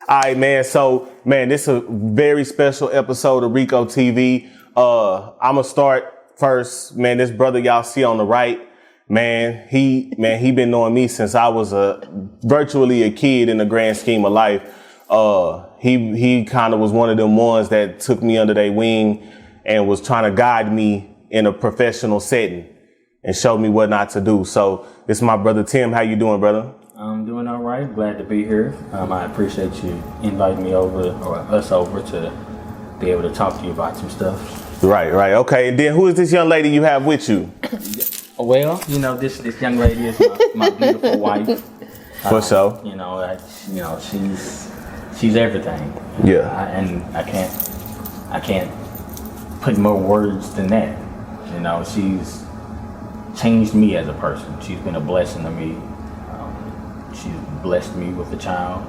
All right, man. So, man, this is a very special episode of Rico TV. I'm gonna start first, man. This brother y'all see on the right, man, he been knowing me since I was virtually a kid in the grand scheme of life. He kind of was one of them ones that took me under their wing and was trying to guide me in a professional setting and showed me what not to do. So this is my brother Tim. How you doing, brother? I'm doing all right. Glad to be here. I appreciate you inviting me over, or us over, to be able to talk to you about some stuff. Right. Okay. And then who is this young lady you have with you? Well, this young lady is my beautiful wife. For sure. She's everything. Yeah. And I can't put more words than that. She's changed me as a person. She's been a blessing to me. She's blessed me with a child.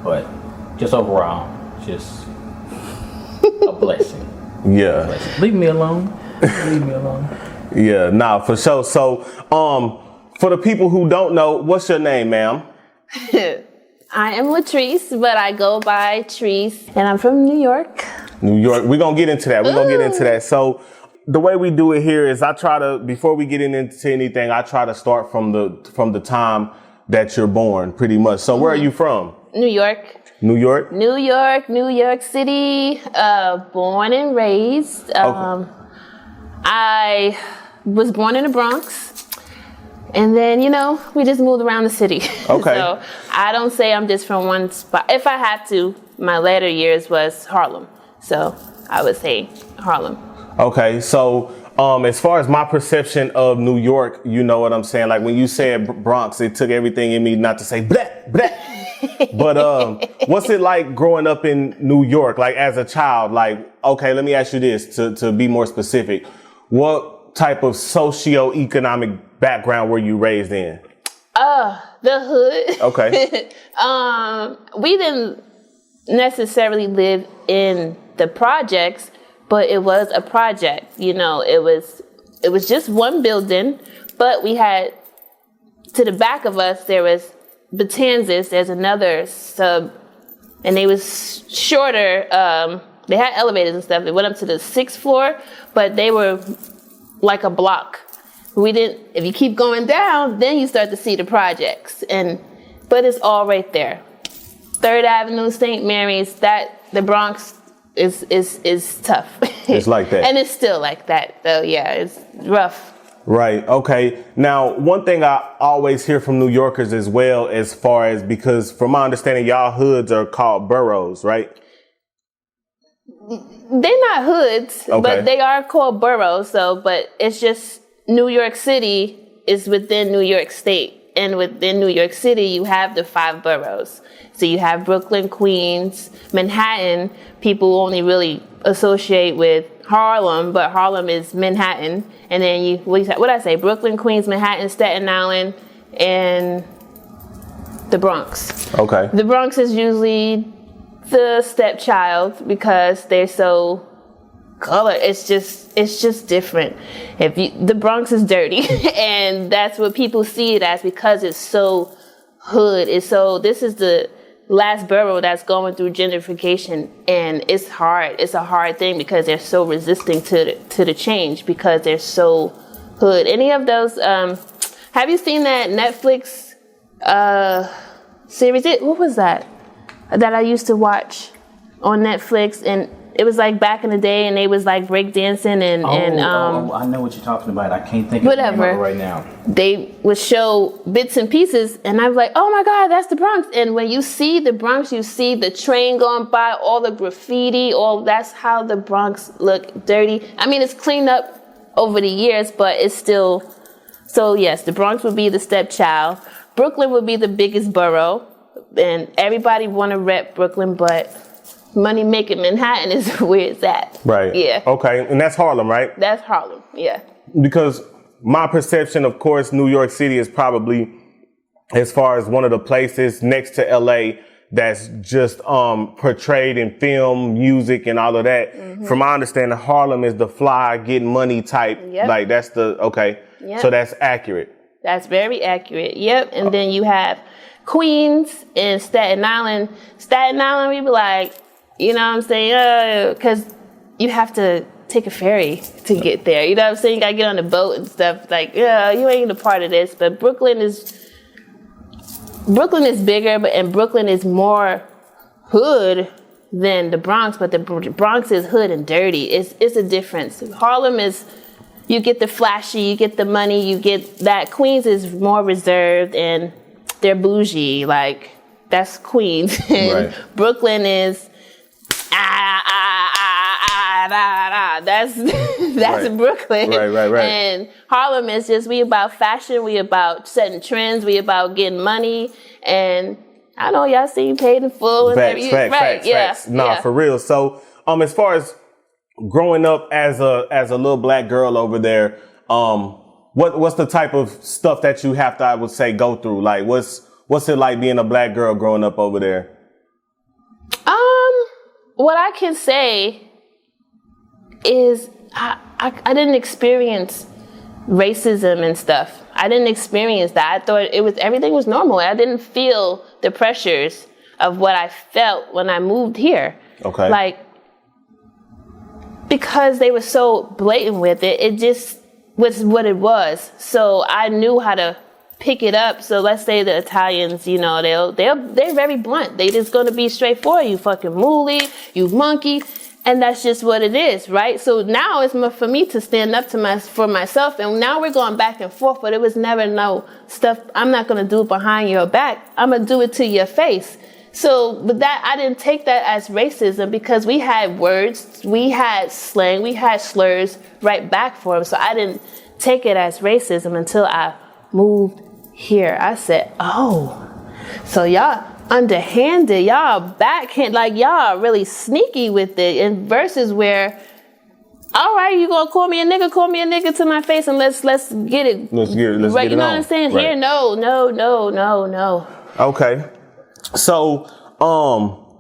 But just overall, just a blessing. Yeah. Leave me alone. Yeah, nah, for sure. So, for the people who don't know, what's your name, ma'am? I am Latrice, but I go by Treese, and I'm from New York. New York. We're going to get into that. So, the way we do it here is before we get into anything, I try to start from the time that you're born, pretty much. So, where are you from? New York. New York? New York City, born and raised. Okay. I was born in the Bronx, and then, we just moved around the city. Okay. So I don't say I'm just from one spot. If I had to, my later years was Harlem. So I would say Harlem. Okay. So, as far as my perception of New York, you know what I'm saying? Like when you said Bronx, it took everything in me not to say blah, blah. But what's it like growing up in New York, like as a child? Like, okay, let me ask you this to be more specific. What type of socio-economic background were you raised in? The hood. Okay. We didn't necessarily live in the projects, but it was a project. It was just one building, but we had, to the back of us, there was Batanzas, there's another sub, and they was shorter. They had elevators and stuff. They went up to the 6th floor, but they were like a block. If you keep going down, then you start to see the projects. But it's all right there. 3rd Avenue, St. Mary's, the Bronx is tough. It's like that. And it's still like that, though. Yeah, it's rough. Right. Okay. Now, one thing I always hear from New Yorkers as well, because from my understanding, y'all hoods are called boroughs, right? They're not hoods, okay, but they are called boroughs. But it's just New York City is within New York State. And within New York City, you have the 5 boroughs. So you have Brooklyn, Queens, Manhattan. People only really associate with Harlem, but Harlem is Manhattan. And then what I say? Brooklyn, Queens, Manhattan, Staten Island, and the Bronx. Okay. The Bronx is usually the stepchild because they're so colored. It's just different. The Bronx is dirty, and that's what people see it as because it's so hood. This is the last borough that's going through gentrification, and it's hard. It's a hard thing because they're so resisting to the change because they're so hood. Any of those? Have you seen that Netflix series? What was that I used to watch on Netflix? And it was like back in the day, and they was like breakdancing and I know what you're talking about. I can't think of the name of it right now. They would show bits and pieces, and I was like, oh my God, that's the Bronx. And when you see the Bronx, you see the train going by, all the graffiti, that's how the Bronx look dirty. I mean, it's cleaned up over the years, but it's still. So yes, the Bronx would be the stepchild. Brooklyn would be the biggest borough, and everybody want to rep Brooklyn, but money making Manhattan is where it's at. Right. Yeah. Okay. And that's Harlem, right? That's Harlem. Yeah. Because my perception, of course, New York City is probably, as far as one of the places next to LA that's just portrayed in film, music, and all of that. Mm-hmm. From my understanding, Harlem is the fly, getting money type. Yep. Like that's okay. Yep. So that's accurate. That's very accurate. Yep. And then you have Queens and Staten Island. Staten Island, we be like, you know what I'm saying? Because you have to take a ferry to get there. You know what I'm saying? You got to get on the boat and stuff. Like, yeah, you ain't a part of this. But Brooklyn is bigger, and Brooklyn is more hood than the Bronx. But the Bronx is hood and dirty. It's a difference. Harlem is, you get the flashy, you get the money, you get that. Queens is more reserved and they're bougie. Like, that's Queens. And Right. Brooklyn is that's Right. Brooklyn. Right. And Harlem is just, we about fashion, we about setting trends, we about getting money. And I know y'all seen Paid in Full and Facts. Nah, for real. So, as far as growing up as a little black girl over there, what's the type of stuff that you have to, I would say, go through? Like, what's it like being a black girl growing up over there? What I can say is I didn't experience racism and stuff. I didn't experience that. I thought everything was normal. I didn't feel the pressures of what I felt when I moved here. Okay. Like, because they were so blatant with it, it just was what it was. So I knew how to pick it up. So let's say the Italians, you know, they're very blunt. They just gonna be straightforward. You fucking mooly, you monkey, and that's just what it is, right? So now it's more for me to stand up for myself. And now we're going back and forth, but it was never no stuff. I'm not gonna do it behind your back. I'm gonna do it to your face. So, but that, I didn't take that as racism because we had words, we had slang, we had slurs right back for them. So I didn't take it as racism until I moved here. I said, oh, so y'all underhanded, y'all backhand, like y'all really sneaky with it. And versus where, all right, you gonna call me a nigga to my face and let's get it. Let's get it right, you know on. what I'm saying? Right. Here, no. Okay. So,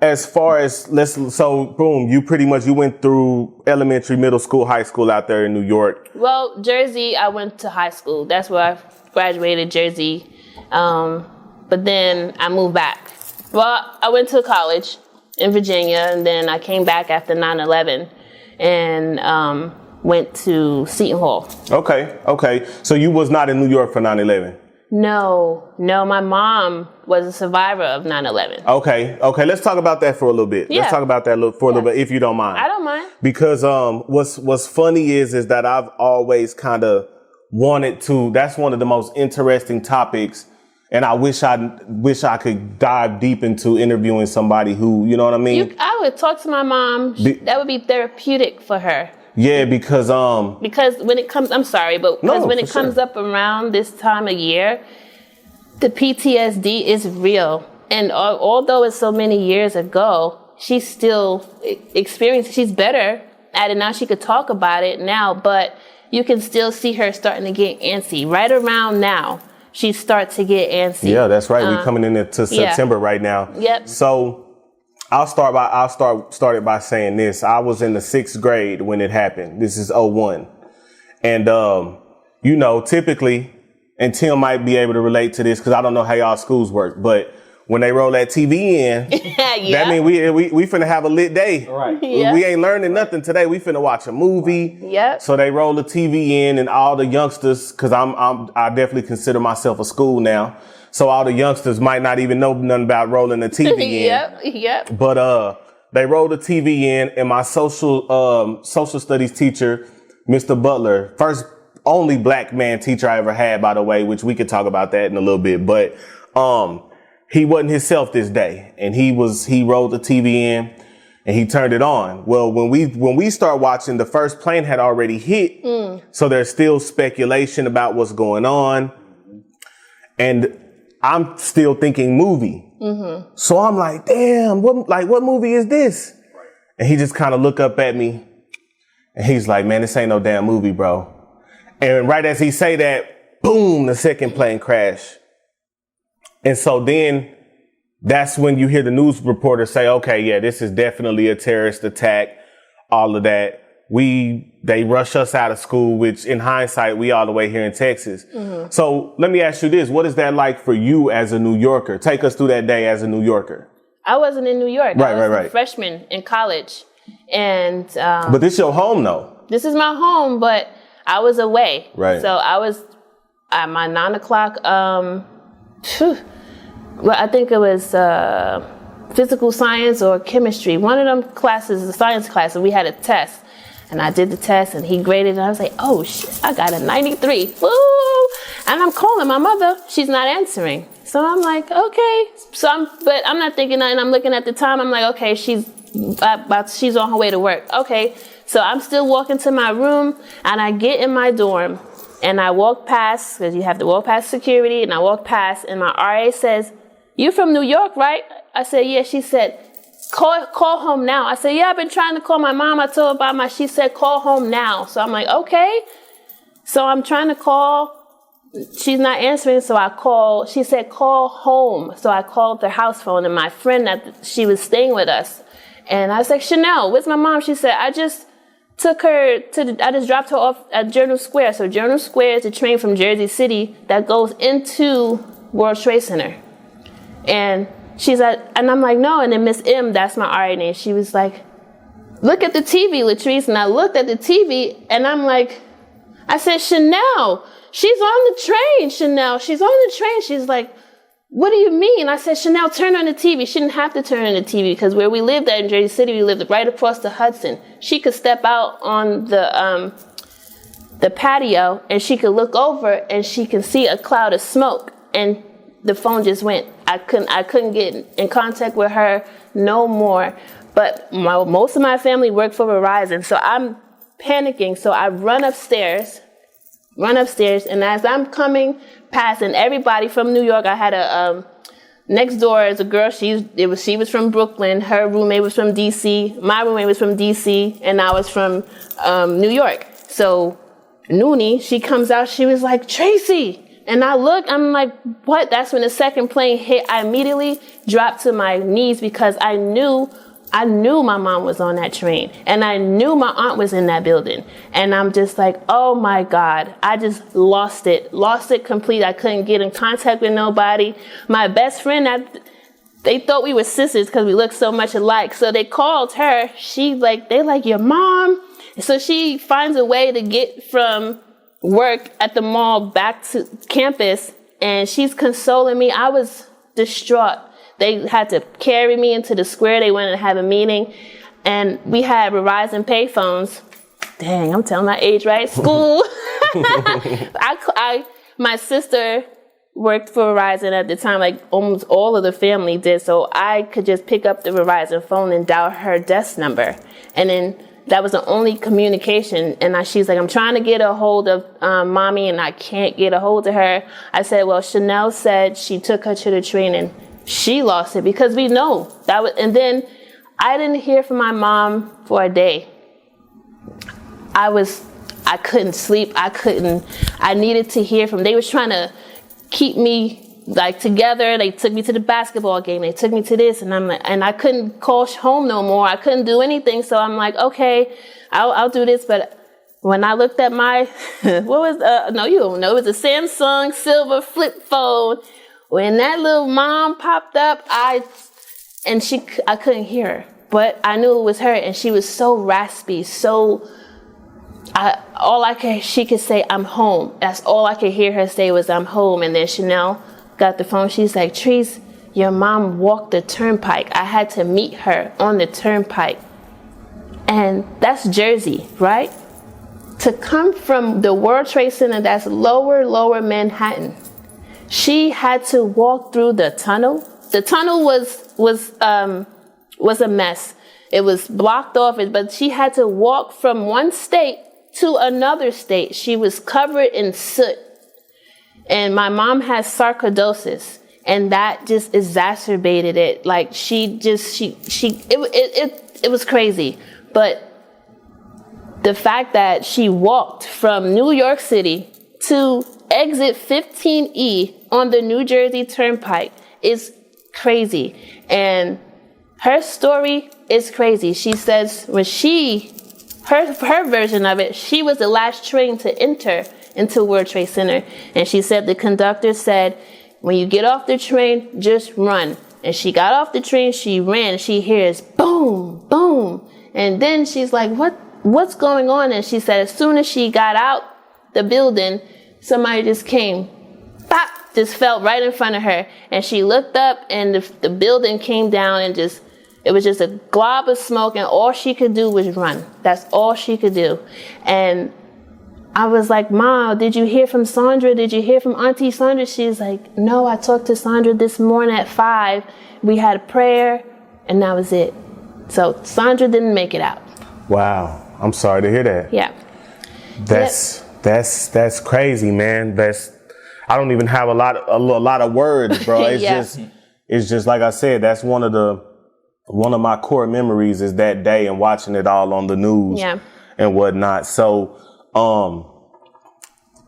as far as boom, you went through elementary, middle school, high school out there in New York. Well, Jersey, I went to high school. That's where I graduated, Jersey. But then I moved back. Well, I went to college in Virginia, and then I came back after 9/11 and went to Seton Hall. Okay. So you was not in New York for 9/11? No, my mom was a survivor of 9/11. Okay. Let's talk about that for a little bit. Yeah. Let's talk about that for a little bit, if you don't mind. I don't mind. Because what's funny is that I've always kind of wanted to. That's one of the most interesting topics, and I wish I could dive deep into interviewing somebody who, you know what I mean. I would talk to my mom. That would be therapeutic for her. Yeah, because when it comes, I'm sorry, but when it comes up around this time of year, the PTSD is real. And although it's so many years ago, she's still experiencing, she's better at it now. She could talk about it now, but you can still see her starting to get antsy. Right around now, she starts to get antsy. Yeah, that's right. We're coming into September right now. Yep. So I'll start by saying this. I was in the 6th grade when it happened. This is 2001. And, typically, and Tim might be able to relate to this because I don't know how y'all schools work, but when they roll that TV in, that means we finna have a lit day. Right. Yeah. We ain't learning nothing today. We finna watch a movie. Yep. So they roll the TV in, and all the youngsters, because I definitely consider myself a school now. So all the youngsters might not even know nothing about rolling the TV in. Yep. But they rolled the TV in, and my social studies teacher, Mr. Butler, first only black man teacher I ever had, by the way, which we could talk about that in a little bit. But he wasn't himself this day, and he rolled the TV in, and he turned it on. Well, when we start watching, the first plane had already hit, so there's still speculation about what's going on, and I'm still thinking movie. Mm-hmm. So I'm like, damn, what movie is this? Right. And he just kind of looked up at me, and he's like, man, this ain't no damn movie, bro. And right as he say that, boom, the second plane crash. And so then that's when you hear the news reporter say, okay, yeah, this is definitely a terrorist attack, all of that. they rush us out of school, which in hindsight, we all the way here in Texas. So let me ask you this. What is that like for you as a New Yorker? Take us through that day as a New Yorker. I wasn't in New York. I was Right. a freshman in college. And but this your home, though. This is my home, but I was away. Right. So I was at my 9 o'clock, well, I think it was physical science or chemistry. One of them classes, the science class, and we had a test. And I did the test, and he graded, and I was like, oh, shit, I got a 93. Woo! And I'm calling my mother. She's not answering. So I'm like, okay. But I'm not thinking nothing. I'm looking at the time. I'm like, okay, she's on her way to work. Okay. So I'm still walking to my room, and I get in my dorm, and I walk past, because you have to walk past security, and I walk past, and my RA says, you from New York, right? I said, yeah. She said, call home now. I said, yeah, I've been trying to call my mom. I told her about she said, call home now. So I'm like, okay. So I'm trying to call. She's not answering. So I call. She said, call home. So I called the house phone, and my friend she was staying with us. And I was like, Chanel, where's my mom? She said, I just dropped her off at Journal Square. So Journal Square is a train from Jersey City that goes into World Trade Center. And she's like, and I'm like, no. And then Miss M, that's my RA name. She was like, look at the TV, Latrice. And I looked at the TV, and I'm like, I said, Chanel, she's on the train, Chanel. She's on the train. She's like, what do you mean? I said, Chanel, turn on the TV. She didn't have to turn on the TV, because where we lived at in Jersey City, we lived right across the Hudson. She could step out on the patio, and she could look over, and she can see a cloud of smoke. And the phone just went. I couldn't get in contact with her no more. But most of my family worked for Verizon, so I'm panicking. So I run upstairs, and as I'm coming past, and everybody from New York, I had a next door is a girl. She was from Brooklyn. Her roommate was from DC. My roommate was from DC, and I was from New York. So Noonie, she comes out. She was like, Tracy. And I look, I'm like, what? That's when the second plane hit. I immediately dropped to my knees, because I knew my mom was on that train, and I knew my aunt was in that building. And I'm just like, oh my God, I just lost it completely. I couldn't get in contact with nobody. My best friend, they thought we were sisters because we looked so much alike. So they called her. They're like, your mom. So she finds a way to get from work at the mall back to campus, and she's consoling me. I was distraught. They had to carry me into the square. They went and had a meeting, and we had Verizon payphones. Dang, I'm telling my age, right? School. My sister worked for Verizon at the time, like almost all of the family did, so I could just pick up the Verizon phone and dial her desk number, and then that was the only communication. And she's like, I'm trying to get a hold of mommy, and I can't get a hold of her. I said, well, Chanel said she took her to the train and she lost it, because we know that was. And then I didn't hear from my mom for a day. I couldn't sleep. I needed to hear from. They was trying to keep me like together. They took me to the basketball game. They took me to this, and I'm like, and I couldn't call home no more. I couldn't do anything. So I'm like, okay, I'll do this. But when I looked at my, no, you don't know, it was a Samsung silver flip phone. When that little mom popped up, I couldn't hear her, but I knew it was her, and she was so raspy, she could say, I'm home. That's all I could hear her say was, I'm home. And then Chanel got the phone. She's like, Trees, your mom walked the turnpike. I had to meet her on the turnpike. And that's Jersey, right? To come from the World Trade Center, that's lower Manhattan. She had to walk through the tunnel. The tunnel was a mess. It was blocked off, but she had to walk from one state to another state. She was covered in soot. And my mom has sarcoidosis, and that just exacerbated it. Like it was crazy. But the fact that she walked from New York City to exit 15E on the New Jersey Turnpike is crazy. And her story is crazy. She says when she her version of it, she was the last train to enter into World Trade Center. And she said the conductor said, when you get off the train, just run. And she got off the train, she ran, she hears boom, boom. And then she's like, what's going on? And she said as soon as she got out the building, somebody just came, pop, just fell right in front of her. And she looked up and the building came down and it was just a glob of smoke, and all she could do was run. That's all she could do. And I was like, Mom, did you hear from Sandra? Did you hear from Auntie Sandra? She's like, no, I talked to Sandra this morning at 5. We had a prayer, and that was it. So Sandra didn't make it out. Wow. I'm sorry to hear that. Yeah. That's crazy, man. I don't even have a lot of words, bro. It's just like I said, that's one of my core memories is that day and watching it all on the news and whatnot. So,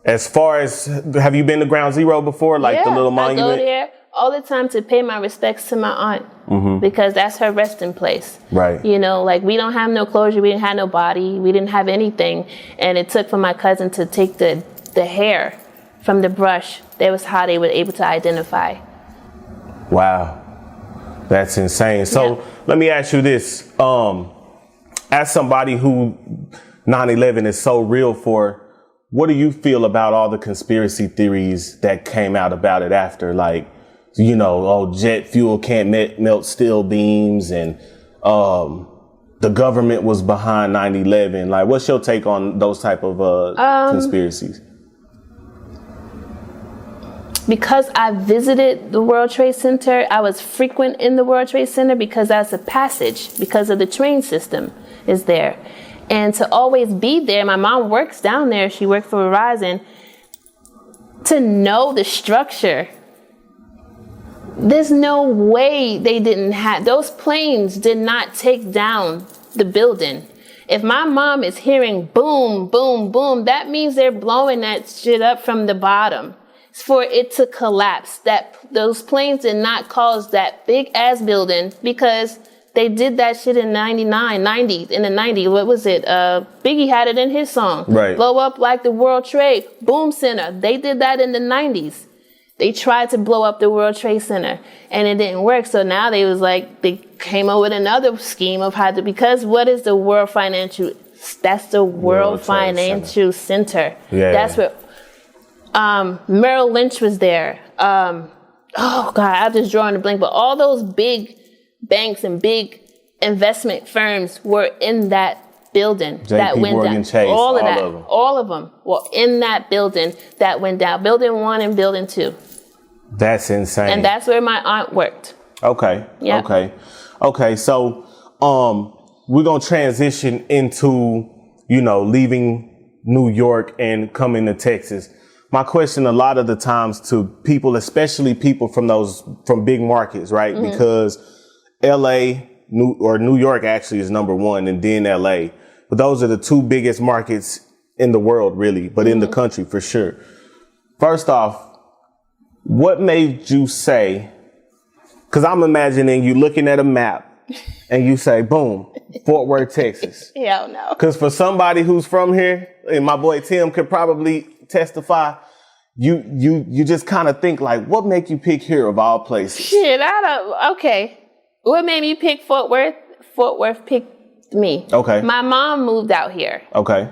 as far as, have you been to Ground Zero before? Like the little monument? I go there all the time to pay my respects to my aunt because that's her resting place. Right. You know, like we don't have no closure. We didn't have no body. We didn't have anything. And it took for my cousin to take the hair from the brush. That was how they were able to identify. Wow. That's insane. So let me ask you this. As somebody who 9/11 is so real for, what do you feel about all the conspiracy theories that came out about it after? Like, you know, jet fuel can't melt steel beams and the government was behind 9/11. Like, what's your take on those type of conspiracies? Because I visited the World Trade Center, I was frequent in the World Trade Center because that's a passage, because of the train system is there. And to always be there, my mom works down there, she worked for Verizon, to know the structure. There's no way they didn't have, those planes did not take down the building. If my mom is hearing boom, boom, boom, that means they're blowing that shit up from the bottom for it to collapse. That those planes did not cause that big ass building because they did that shit in in the 90s. What was it? Biggie had it in his song. Right. Blow up like the World Trade Boom Center. They did that in the 90s. They tried to blow up the World Trade Center and it didn't work. So now they came up with another scheme of how to, because what is the World Financial? That's the World Financial Center. Yeah. That's where Merrill Lynch was there. Oh God, I'm just drawing a blank. But all those big banks and big investment firms were in that building that went down. Chase, all of them were in that building that went down. Building 1 and Building 2. That's insane. And that's where my aunt worked. Okay. Yeah. Okay. So, we're going to transition into, leaving New York and coming to Texas. My question a lot of the times to people, especially people from big markets, right? Mm-hmm. Because New York actually is number 1 and then LA. But those are the 2 biggest markets in the world, really, but in the country for sure. First off, what made you say, because I'm imagining you looking at a map and you say, boom, Fort Worth, Texas. Hell no. Because for somebody who's from here, and my boy Tim could probably testify, you just kind of think like, what make you pick here of all places? Shit, okay. What made me pick Fort Worth? Fort Worth picked me. Okay. My mom moved out here. Okay.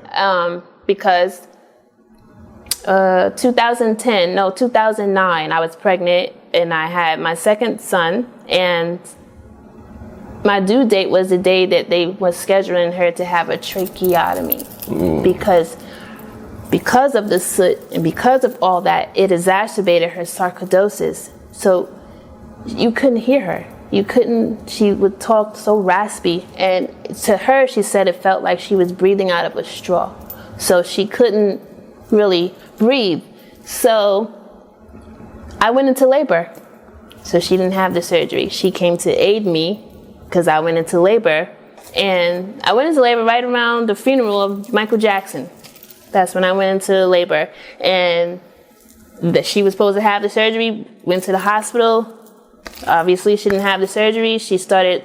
Because 2009, I was pregnant and I had my second son, and my due date was the day that they was scheduling her to have a tracheotomy because of the soot and because of all that, it exacerbated her sarcoidosis. So you couldn't hear her. She would talk so raspy, and to her, she said it felt like she was breathing out of a straw. So she couldn't really breathe. So I went into labor. So she didn't have the surgery. She came to aid me because I went into labor. And I went into labor right around the funeral of Michael Jackson. That's when I went into labor. And she was supposed to have the surgery, went to the hospital. Obviously, she didn't have the surgery. She started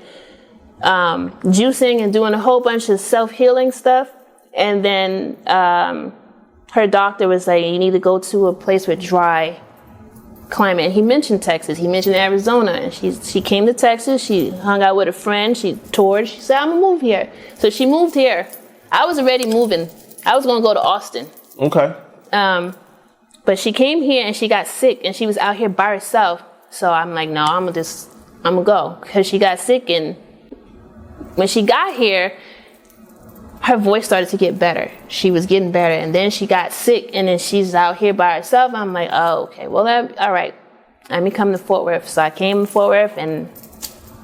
juicing and doing a whole bunch of self-healing stuff. And then her doctor was like, you need to go to a place with dry climate. And he mentioned Texas. He mentioned Arizona. And she came to Texas. She hung out with a friend. She toured. She said, I'm going to move here. So she moved here. I was already moving. I was going to go to Austin. Okay. But she came here and she got sick and she was out here by herself. So I'm like, no, I'm going to go. Because she got sick, and when she got here, her voice started to get better. She was getting better, and then she got sick, and then she's out here by herself. I'm like, oh, okay, well, all right. Let me come to Fort Worth. So I came to Fort Worth, and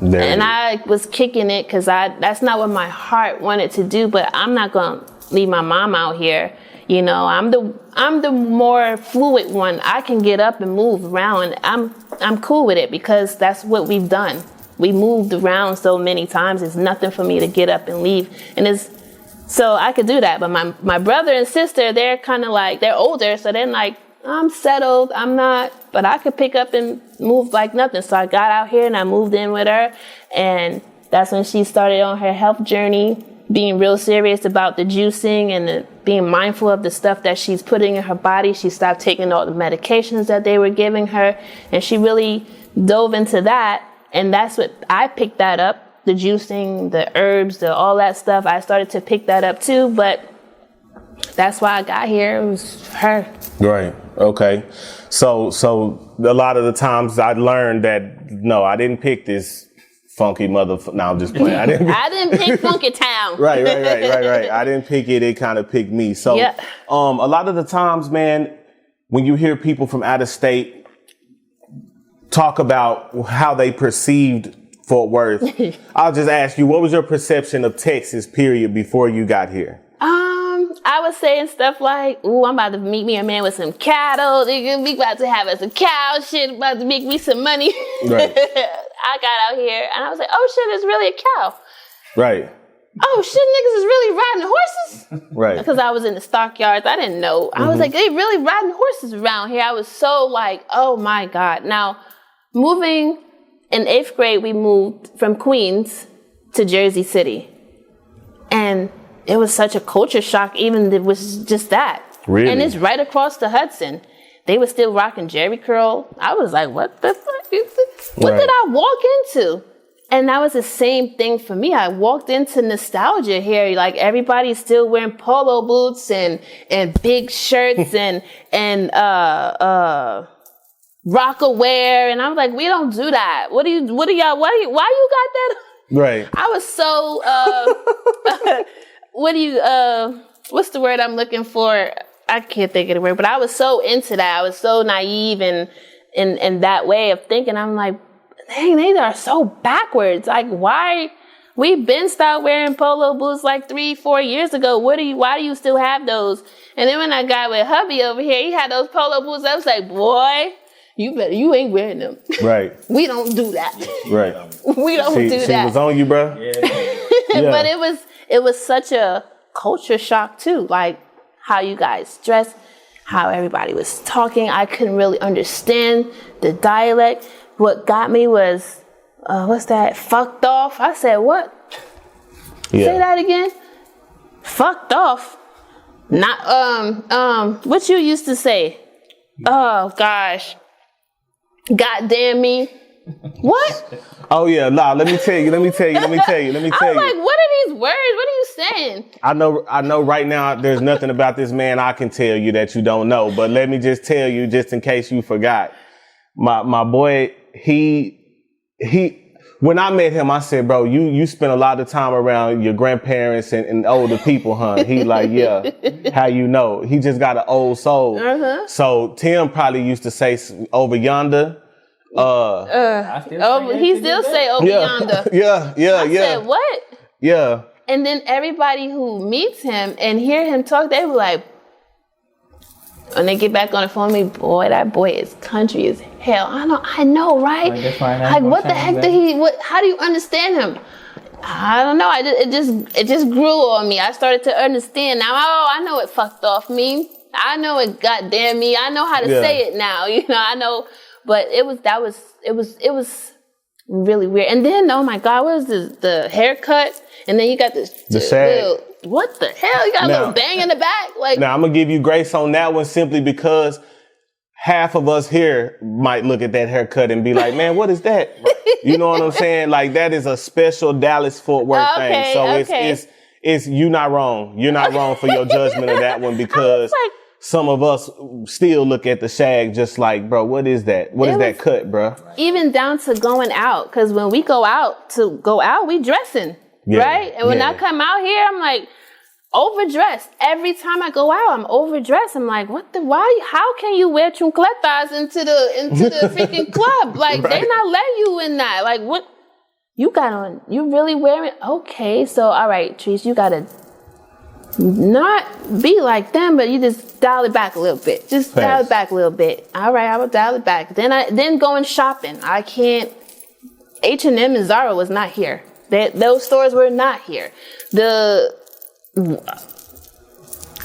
I was kicking it because that's not what my heart wanted to do. But I'm not gonna leave my mom out here. You know, I'm the more fluid one. I can get up and move around, and I'm cool with it because that's what we've done. We moved around so many times. It's nothing for me to get up and leave, and so I could do that. But my brother and sister, they're kind of like, they're older, so they're like, I'm settled, I'm not, but I could pick up and move like nothing. So I got out here and I moved in with her, and that's when she started on her health journey, being real serious about the juicing and being mindful of the stuff that she's putting in her body. She stopped taking all the medications that they were giving her, and she really dove into that. And that's what I picked that up. The juicing, the herbs, all that stuff. I started to pick that up too, but that's why I got here. It was her. Right. Okay. So a lot of the times I learned that, no, I didn't pick this funky no, I'm just playing. I didn't pick Funky Town. Right. I didn't pick it. It kind of picked me. So yeah. A lot of the times, man, when you hear people from out of state talk about how they perceived Fort Worth, I'll just ask you, what was your perception of Texas, period, before you got here? I was saying stuff like, ooh, I'm about to meet me a man with some cattle. We about to have us a cow. Shit, about to make me some money. Right. I got out here and I was like, oh shit, it's really a cow. Right. Oh shit, niggas is really riding horses? Right. Because I was in the stockyards. I didn't know. I was like, they really riding horses around here. I was so like, oh my God. Now, moving in 8th grade, we moved from Queens to Jersey City. And it was such a culture shock, even it was just that. Really? And it's right across the Hudson. They were still rocking Jerry curl. I was like, what the fuck is this? What did I walk into? And that was the same thing for me. I walked into nostalgia here. Like everybody's still wearing polo boots and big shirts and Rockaware, and I was like, we don't do that. Why you got that? Right. I was so, what's the word I'm looking for? I can't think of the word, but I was so into that. I was so naive in that way of thinking. I'm like, dang, they are so backwards. Like, why? We've been stopped wearing polo boots like 3-4 years ago. Why do you still have those? And then when I got with hubby over here, he had those polo boots. I was like, boy, you ain't wearing them. Right. We don't do that. Right. We don't do that. She was on you, bro. Yeah. Yeah. But it was such a culture shock too. Like how you guys dress, how everybody was talking. I couldn't really understand the dialect. What got me was, what's that? Fucked off. I said, what? Yeah. Say that again. Fucked off. Not what you used to say. Oh gosh. God damn me. What? Oh yeah, nah, let me tell you. I was like, what are these words? What are you saying? I know right now there's nothing about this man I can tell you that you don't know, but let me just tell you just in case you forgot. My boy, he when I met him, I said, bro, you spend a lot of time around your grandparents and older people, huh? He like, yeah, how you know? He just got an old soul. Uh-huh. So Tim probably used to say over yonder. He still say over yonder. Yeah. I said, what? Yeah. And then everybody who meets him and hear him talk, they were like, when they get back on the phone, boy, that boy is country as hell. I know, right? Like, what the heck how do you understand him? I don't know. It just grew on me. I started to understand now. Oh, I know what fucked off mean. I know it goddamn me. I know how to say it now. You know, I know. But it was really weird. And then, oh my God, what is this? The haircut? And then you got the what the hell? You got a little bang in the back? Like, now I'm gonna give you grace on that one simply because half of us here might look at that haircut and be like, man, what is that? You know what I'm saying? Like, that is a special Dallas Fort Worth thing. So it's you're not wrong. You're not wrong for your judgment of that one, because some of us still look at the shag just like, bro, what is that? What is that cut, bro? Even down to going out, because when we go out, we dressing, right? And when I come out here, I'm like, overdressed. Every time I go out, I'm overdressed. I'm like, how can you wear chuncletas into the freaking club? Like, they not letting you in that. Like, what you got on? You really wearing? Okay, so all right, Trees, you gotta not be like them, but you just dial it back a little bit. Just dial it back a little bit. All right, I will dial it back. Then going shopping. I can't. H&M and Zara was not here. Those stores were not here.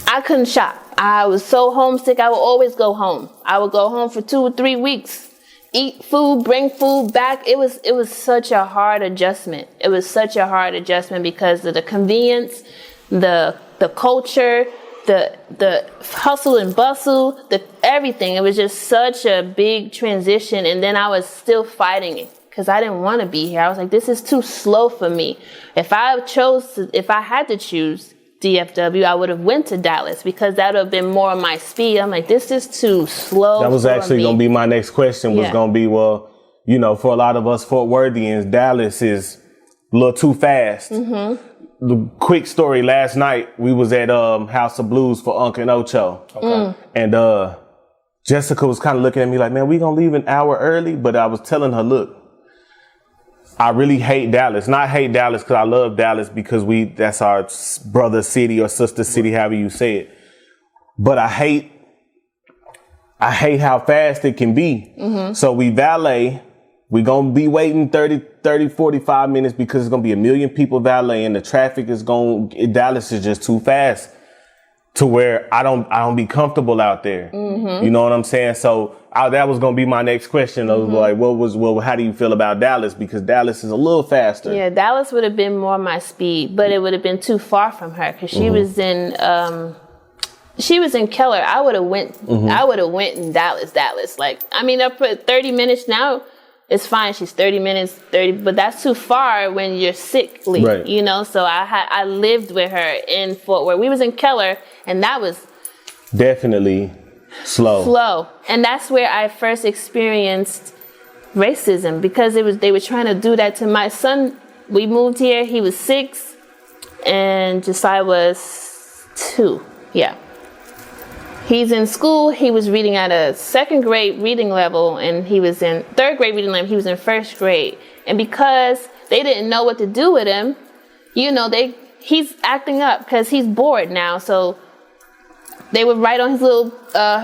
I couldn't shop. I was so homesick. I would always go home. I would go home for 2 or 3 weeks, eat food, bring food back. It was such a hard adjustment. It was such a hard adjustment because of the convenience, the culture, the hustle and bustle, everything. It was just such a big transition. And then I was still fighting it because I didn't want to be here. I was like, this is too slow for me. If I had to choose DFW, I would have went to Dallas because that would have been more my speed. I'm like, this is too slow. That was actually going to be my next question. Was going to be, well, you know, for a lot of us Fort Worthians, Dallas is a little too fast. Mm-hmm. The quick story: last night we was at House of Blues for Unc and Ocho, and Jessica was kind of looking at me like, "Man, we gonna leave an hour early?" But I was telling her, "Look, I really hate Dallas. Not hate Dallas because I love Dallas because that's our brother city or sister city, however you say it. But I hate how fast it can be. Mm-hmm. So we valet. We're going to be waiting 30, 45 minutes because it's going to be a million people valeting. The traffic is Dallas is just too fast to where I don't be comfortable out there. Mm-hmm. You know what I'm saying? So that was going to be my next question. I was like, how do you feel about Dallas? Because Dallas is a little faster. Yeah, Dallas would have been more my speed, but it would have been too far from her because she was in Keller. I would have went in Dallas. Like, I mean, I put 30 minutes now. It's fine. She's 30 minutes, but that's too far when you're sickly, right. You know? So I lived with her in Fort Worth. We was in Keller, and that was definitely slow. And that's where I first experienced racism because they were trying to do that to my son. We moved here. He was 6 and Josiah was 2. Yeah. He's in school. He was reading at a 2nd grade reading level, and he was in 3rd grade reading level. He was in 1st grade. And because they didn't know what to do with him, you know, he's acting up because he's bored now. So they would write on his little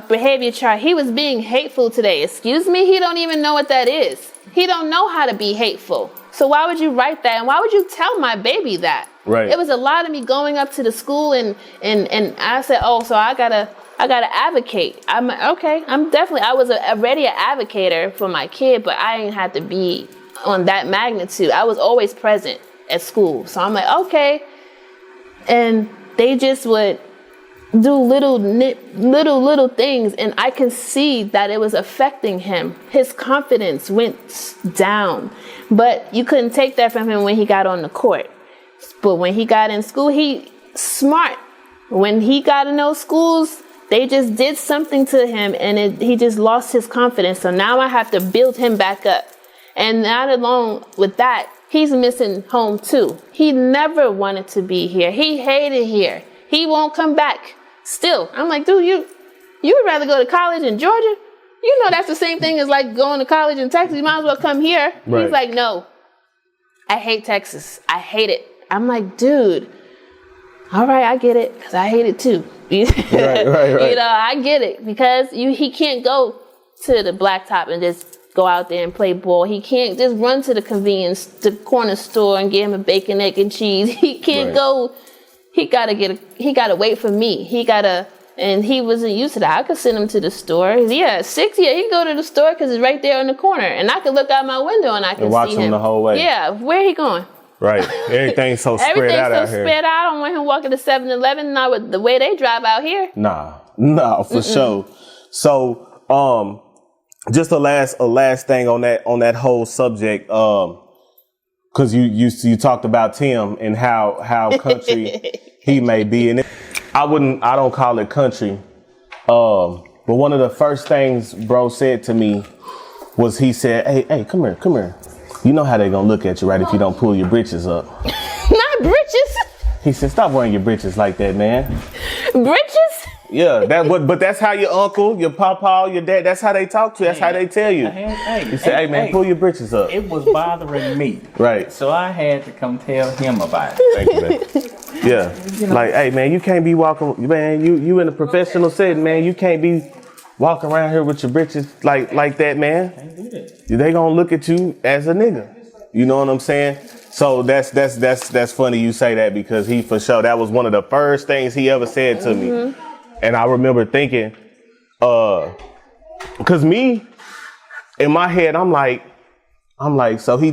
behavior chart, he was being hateful today. Excuse me? He don't even know what that is. He don't know how to be hateful. So why would you write that? And why would you tell my baby that? Right. It was a lot of me going up to the school and I said, oh, so I gotta advocate. I'm okay. I was already an advocator for my kid, but I didn't have to be on that magnitude. I was always present at school. So I'm like, okay. And they just would do little things. And I can see that it was affecting him. His confidence went down, but you couldn't take that from him when he got on the court. But when he got in school, he smart. When he got in those schools, they just did something to him and he just lost his confidence. So now I have to build him back up. And not alone with that, he's missing home too. He never wanted to be here. He hated here. He won't come back. Still, I'm like, dude, you would rather go to college in Georgia? You know that's the same thing as like going to college in Texas. You might as well come here. Right. He's like, no, I hate Texas. I hate it. I'm like, dude, all right, I get it because I hate it too. Right. You know, I get it because he can't go to the blacktop and just go out there and play ball. He can't just run to the corner store and get him a bacon, egg, and cheese. He can't go. He gotta wait for me. And he wasn't used to that. I could send him to the store. Yeah, 6. Yeah, he can go to the store because it's right there in the corner, and I could look out my window and I can watch see him the whole way. Yeah, where he going? Right. Everything's so spread Everything's out so out here. spread out. I don't want him walking to 7-Eleven, not with the way they drive out here. Nah, for sure. So, just a last thing on that whole subject, cause you talked about Tim and how country he may be. And I don't call it country. But one of the first things bro said to me was he said, hey, come here. You know how they gonna look at you, right? If you don't pull your britches up. Not britches. He said, stop wearing your britches like that, man. Britches? Yeah, but that's how your uncle, your papa, your dad, that's how they talk to you. That's how they tell you. He said, hey man, pull your britches up. It was bothering me. Right. So I had to come tell him about it. Thank you, man. Yeah. Like, hey man, you can't be walking, man, you in a professional setting, man. You can't be walking around here with your britches like that, man. Can't do that. They gonna look at you as a nigga. You know what I'm saying? So that's funny you say that, because he for sure, that was one of the first things he ever said to me. And I remember thinking, cause me, in my head, I'm like, so he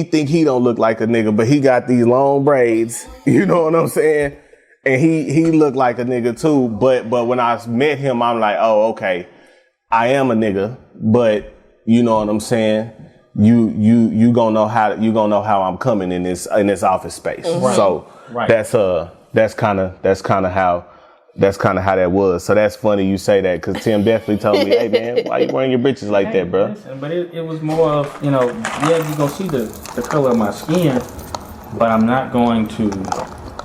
think he don't look like a nigga, but he got these long braids, you know what I'm saying? And he looked like a nigga too, but when I met him, I'm like, oh, okay, I am a nigga, but you know what I'm saying? You gonna know how I'm coming in this office space. Right. So that's kind of how that was. So that's funny you say that, because Tim definitely told me, hey man, why you wearing your britches like that, bro? Listen, but it was more of, you gonna see the color of my skin, but I'm not going to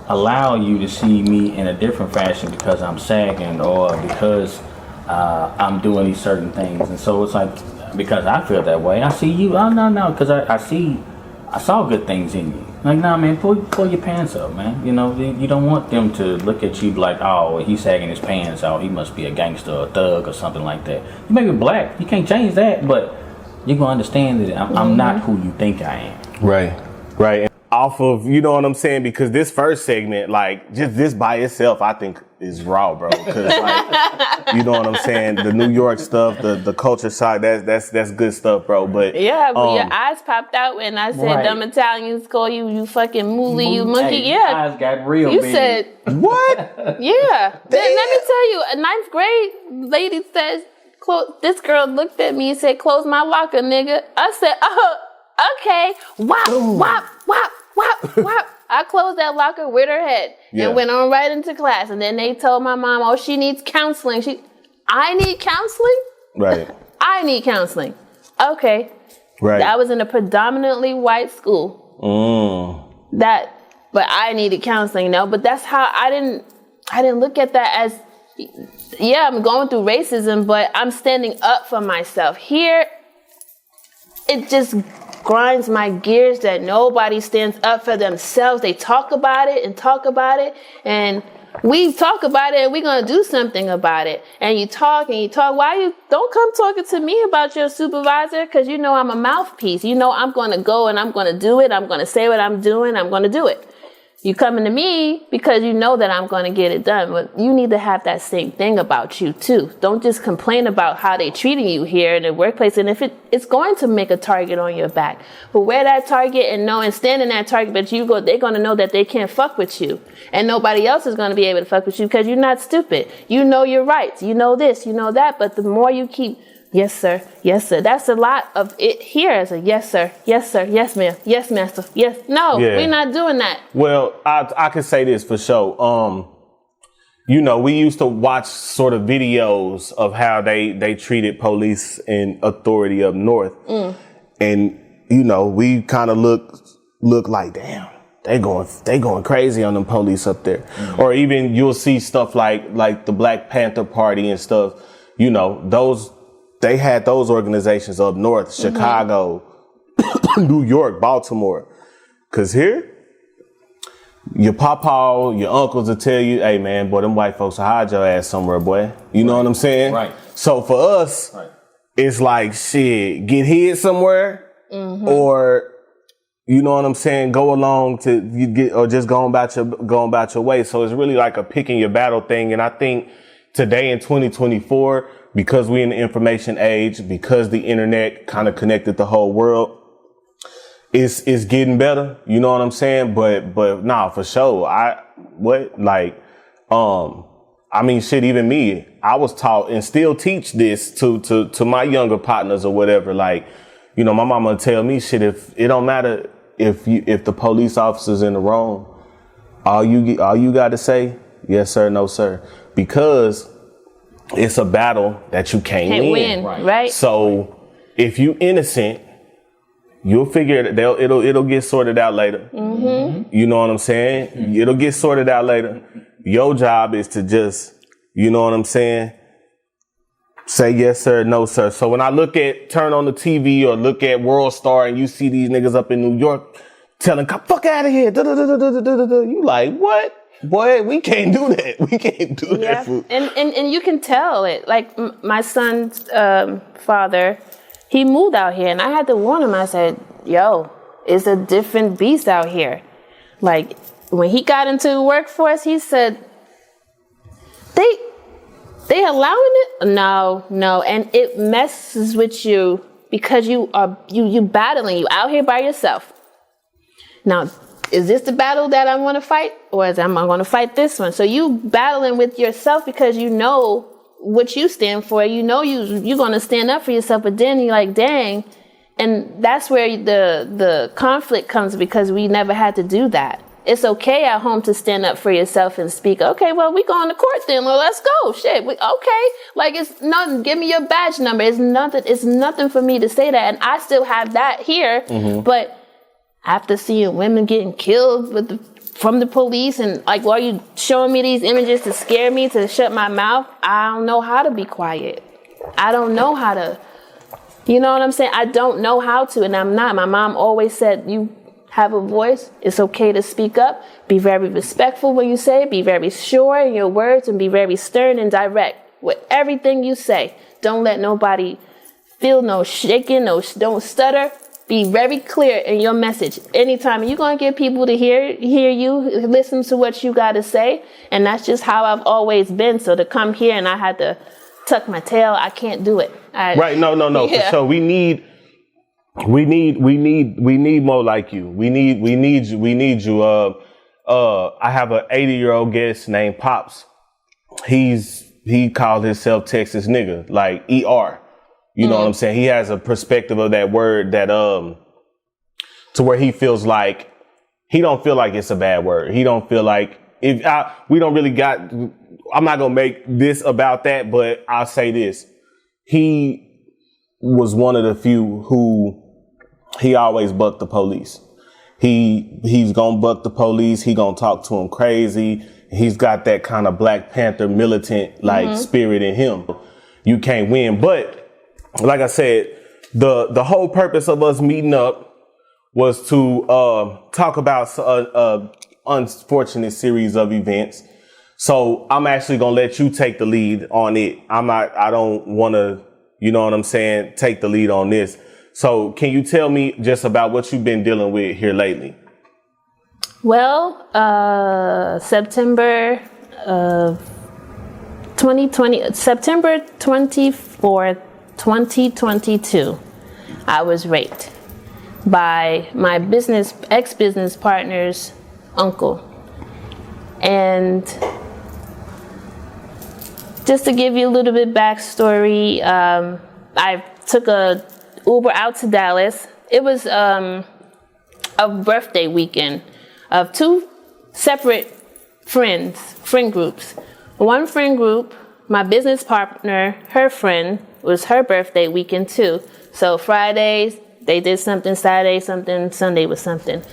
allow you to see me in a different fashion because I'm sagging or because I'm doing these certain things. And so it's like, because I feel that way, I see you, oh no, because I saw good things in you. Like, nah, man, pull your pants up, man. You don't want them to look at you like, oh, he's sagging his pants out, he must be a gangster or a thug or something like that. You may be black, you can't change that, but you're gonna understand that I'm not who you think I am. Right. Off of, you know what I'm saying? Because this first segment, like, just this by itself, I think is raw, bro. Because, like, you know what I'm saying? The New York stuff, the culture side, that's good stuff, bro. But yeah, but your eyes popped out when I said Right. Dumb Italians call you fucking mooly, you monkey. Hey, Yeah, eyes got real you big. said what? yeah. Let me tell you, a 9th grade lady says, this girl looked at me and said, "Close my locker, nigga." I said, "Oh, okay." Wop, wop, wop, wop, wop. I closed that locker with her head and went on right into class. And then they told my mom, oh, she needs counseling. I need counseling? Right. I need counseling. Okay. Right. I was in a predominantly white school. But I needed counseling, but that's how I didn't look at that as, yeah, I'm going through racism, but I'm standing up for myself. Here, it just grinds my gears that nobody stands up for themselves. They talk about it, and we talk about it, and we're gonna do something about it. And you talk. Why you don't come talking to me about your supervisor? Because I'm a mouthpiece. I'm gonna go and I'm gonna do it. I'm gonna say what I'm doing. I'm gonna do it. You coming to me because you know that I'm going to get it done. But you need to have that same thing about you too. Don't just complain about how they treating you here in the workplace. And if it's going to make a target on your back, but wear that target and stand in that target. But they're going to know that they can't fuck with you, and nobody else is going to be able to fuck with you because you're not stupid. You know your rights. You know this. You know that. But the more you keep, yes sir, yes sir. That's a lot of it here as a yes sir, yes ma'am, yes master, yes. No, we're not doing that. Well, I can say this for sure. We used to watch sort of videos of how they treated police and authority up north, and we kind of look like, damn, they going crazy on them police up there. Or even you'll see stuff like the Black Panther Party and stuff. They had those organizations up north, Chicago, New York, Baltimore. Because here, your papa, your uncles will tell you, hey, man, boy, them white folks will hide your ass somewhere, boy. You know what I'm saying? Right. So for us, it's like, shit, get hid somewhere or, you know what I'm saying, go along to you get, or just going about your way. So it's really like a picking your battle thing. And I think today in 2024, because we're in the information age, because the internet kind of connected the whole world, it's getting better. You know what I'm saying? But nah, for sure. I mean, shit, even me, I was taught and still teach this to my younger partners or whatever. Like, you know, my mama tell me, shit, if it don't matter if the police officer's in the wrong, all you got to say, yes, sir, no, sir, because it's a battle that you can't win. Right. So if you innocent, you'll figure it. It'll get sorted out later. Mm-hmm. You know what I'm saying? Mm-hmm. It'll get sorted out later. Your job is to just, you know what I'm saying, say yes, sir, no, sir. So when I turn on the TV or look at World Star and you see these niggas up in New York telling, "Come fuck out of here," you like, what? Boy, we can't do that. We can't do that. And you can tell it. Like my son's father, he moved out here, and I had to warn him. I said, "Yo, it's a different beast out here." Like when he got into the workforce, he said, "They allowing it? No," and it messes with you because you battling. You out here by yourself. Now, is this the battle that I want to fight, or am I going to fight this one? So you battling with yourself because you know what you stand for. You know you're going to stand up for yourself, but then you're like, dang. And that's where the conflict comes, because we never had to do that. It's okay at home to stand up for yourself and speak. Okay, well, we going to court then. Well, let's go. Shit. Okay. Like, it's nothing. Give me your badge number. It's nothing for me to say that. And I still have that here. Mm-hmm. But after seeing women getting killed from the police, and like, while you showing me these images to scare me, to shut my mouth, I don't know how to be quiet. I don't know how to, you know what I'm saying? I don't know how to, and I'm not. My mom always said, you have a voice. It's okay to speak up. Be very respectful when you say it. Be very sure in your words, and be very stern and direct with everything you say. Don't let nobody feel no shaking, don't stutter. Be very clear in your message. Anytime you're going to get people to hear you, listen to what you got to say. And that's just how I've always been. So to come here and I had to tuck my tail, I can't do it. Right. No. Yeah. For sure. We need more like you. We need you. I have an 80-year-old guest named Pops. He called himself Texas nigga, like ER. You know what I'm saying? He has a perspective of that word that, to where he feels like, he don't feel like it's a bad word. He don't feel like, I'm not going to make this about that, but I'll say this. He was one of the few who, he always bucked the police. He's going to buck the police. He going to talk to him crazy. He's got that kind of Black Panther militant like spirit in him. You can't win, but like I said, the whole purpose of us meeting up was to talk about an unfortunate series of events. So I'm actually going to let you take the lead on it. I don't want to, you know what I'm saying, take the lead on this. So can you tell me just about what you've been dealing with here lately? Well, September 24th, 2022, I was raped by my ex-business partner's uncle. And just to give you a little bit backstory, I took a Uber out to Dallas. It was a birthday weekend of two separate friend groups. One friend group, my business partner, her friend, was her birthday weekend too. So Fridays, they did something, Saturday something, Sunday was something.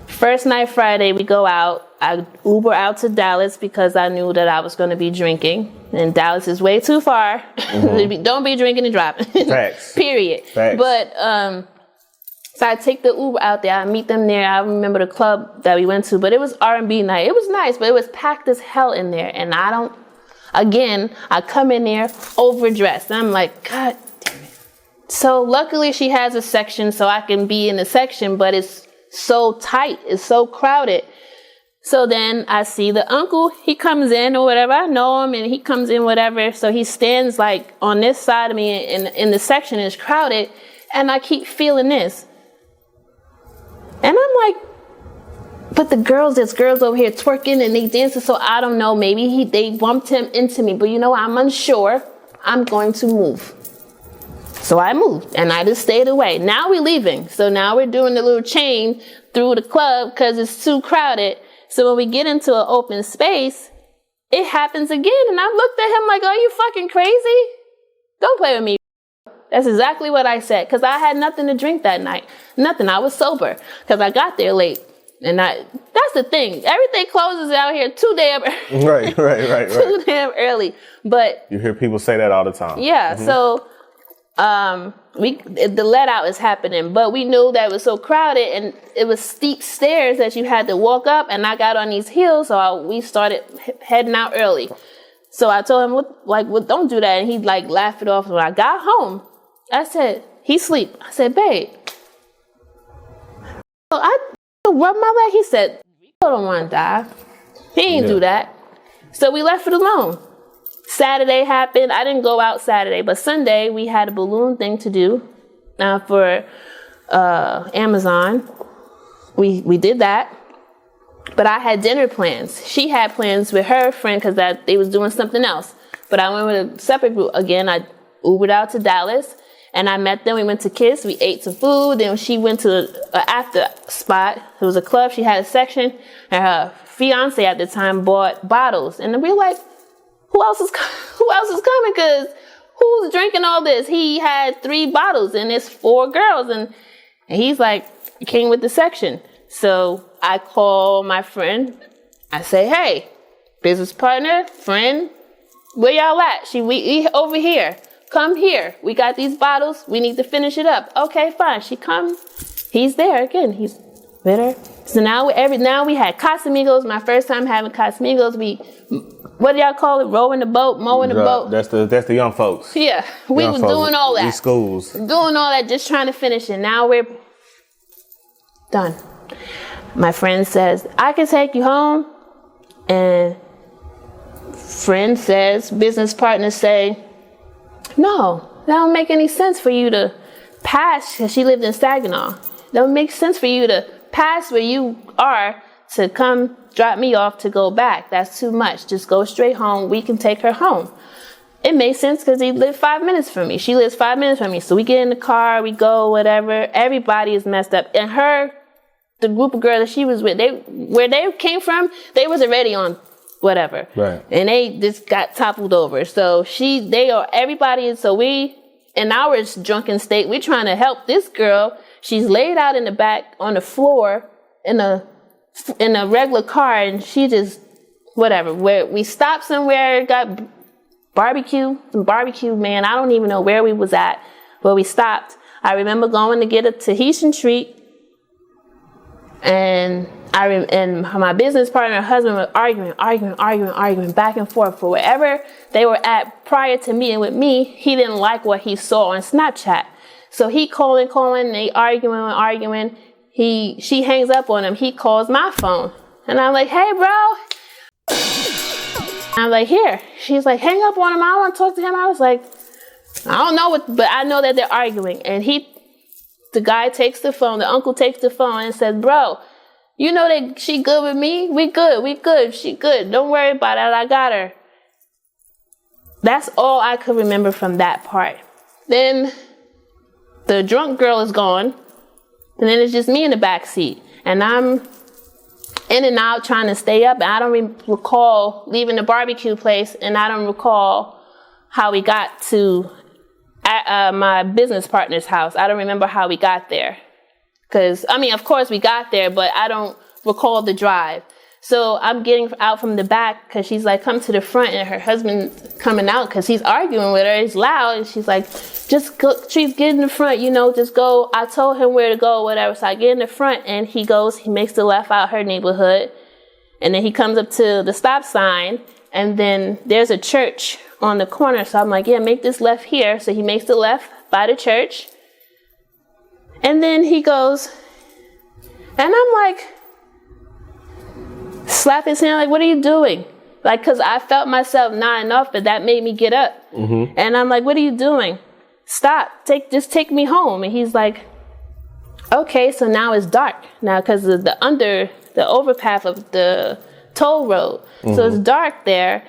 First night Friday, we go out. I Uber out to Dallas because I knew that I was going to be drinking. And Dallas is way too far. Mm-hmm. Don't be drinking and driving. Facts. Period. Facts. But so I take the Uber out there. I meet them there. I remember the club that we went to, but it was R&B night. It was nice, but it was packed as hell in there. And I come in there overdressed. I'm like, God damn it. So luckily she has a section so I can be in the section, but it's so tight. It's so crowded. So then I see the uncle, he comes in or whatever. I know him and he comes in, whatever. So he stands like on this side of me in the section is crowded. And I keep feeling this. And I'm like, but there's girls over here twerking and they dancing, so I don't know, maybe they bumped him into me, but you know, I'm unsure. I'm going to move. So I moved and I just stayed away. Now we're leaving. So now we're doing the little chain through the club because it's too crowded. So when we get into an open space, it happens again. And I looked at him like, are you fucking crazy? Don't play with me. That's exactly what I said, because I had nothing to drink that night. Nothing. I was sober because I got there late. And that's the thing. Everything closes out here too damn early. Right. Too damn early. But you hear people say that all the time. Yeah. Mm-hmm. So the let out is happening, but we knew that it was so crowded and it was steep stairs that you had to walk up, and I got on these heels, so we started heading out early. So I told him, don't do that. And he laughed it off. When I got home, I said, he sleep. I said, babe, I rubbed my leg. He said, Rico don't want to die. He ain't do that. So we left it alone. Saturday happened. I didn't go out Saturday, but Sunday we had a balloon thing to do for Amazon. We did that, but I had dinner plans. She had plans with her friend because they was doing something else. But I went with a separate group again. I Ubered out to Dallas, and I met them. We went to Kiss. We ate some food. Then she went to an after spot. It was a club. She had a section, and her fiance at the time bought bottles, and we were like, who else is coming? Because who's drinking all this? He had 3 bottles and it's 4 girls. And he's like, came with the section. So I call my friend. I say, hey, business partner, friend, where y'all at? We over here. Come here. We got these bottles. We need to finish it up. Okay, fine. She comes. He's there again. He's with her. So now we had Casamigos. My first time having Casamigos. What do y'all call it? Rowing the boat, mowing the boat. That's the young folks. Yeah, we was doing all that. These schools. Doing all that, just trying to finish it. Now we're done. My friend says, I can take you home. And friend says, business partners say, no, that don't make any sense for you to pass, because she lived in Saginaw. That don't make sense for you to pass where you are to come drop me off to go back. That's too much. Just go straight home. We can take her home. It made sense because he lived 5 minutes from me. She lives 5 minutes from me. So we get in the car, we go, whatever. Everybody is messed up. And the group of girls that she was with, where they came from, they was already on whatever. Right. And they just got toppled over. So we, in our drunken state, we're trying to help this girl. She's laid out in the back on the floor in a regular car, and she just whatever. Where we stopped somewhere, got some barbecue, man. I don't even know where we was at, but we stopped. I remember going to get a Tahitian treat, and my business partner and husband were arguing back and forth for wherever they were at prior to meeting with me. He didn't like what he saw on Snapchat, so he calling, and they arguing. She hangs up on him. He calls my phone. And I'm like, hey, bro. I'm like, here. She's like, hang up on him. I want to talk to him. I was like, I don't know but I know that they're arguing. And the guy takes the phone. The uncle takes the phone and says, bro, you know that she good with me? We good. She good. Don't worry about it. I got her. That's all I could remember from that part. Then the drunk girl is gone. And then it's just me in the back seat. And I'm in and out trying to stay up. And I don't recall leaving the barbecue place. And I don't recall how we got to my business partner's house. I don't remember how we got there. Of course we got there, but I don't recall the drive. So I'm getting out from the back because she's like, come to the front, and her husband's coming out because he's arguing with her. It's loud. And she's like, just go, Trees, get in the front, just go. I told him where to go, whatever. So I get in the front, and he makes the left out her neighborhood. And then he comes up to the stop sign, and then there's a church on the corner. So I'm like, yeah, make this left here. So he makes the left by the church. And then he goes, and I'm like, slap his hand, like, what are you doing? Like, because I felt myself not enough, but that made me get up. Mm-hmm. And I'm like, what are you doing? Stop. Just take me home. And he's like, okay, so now it's dark now because of the overpath of the toll road. So it's dark there,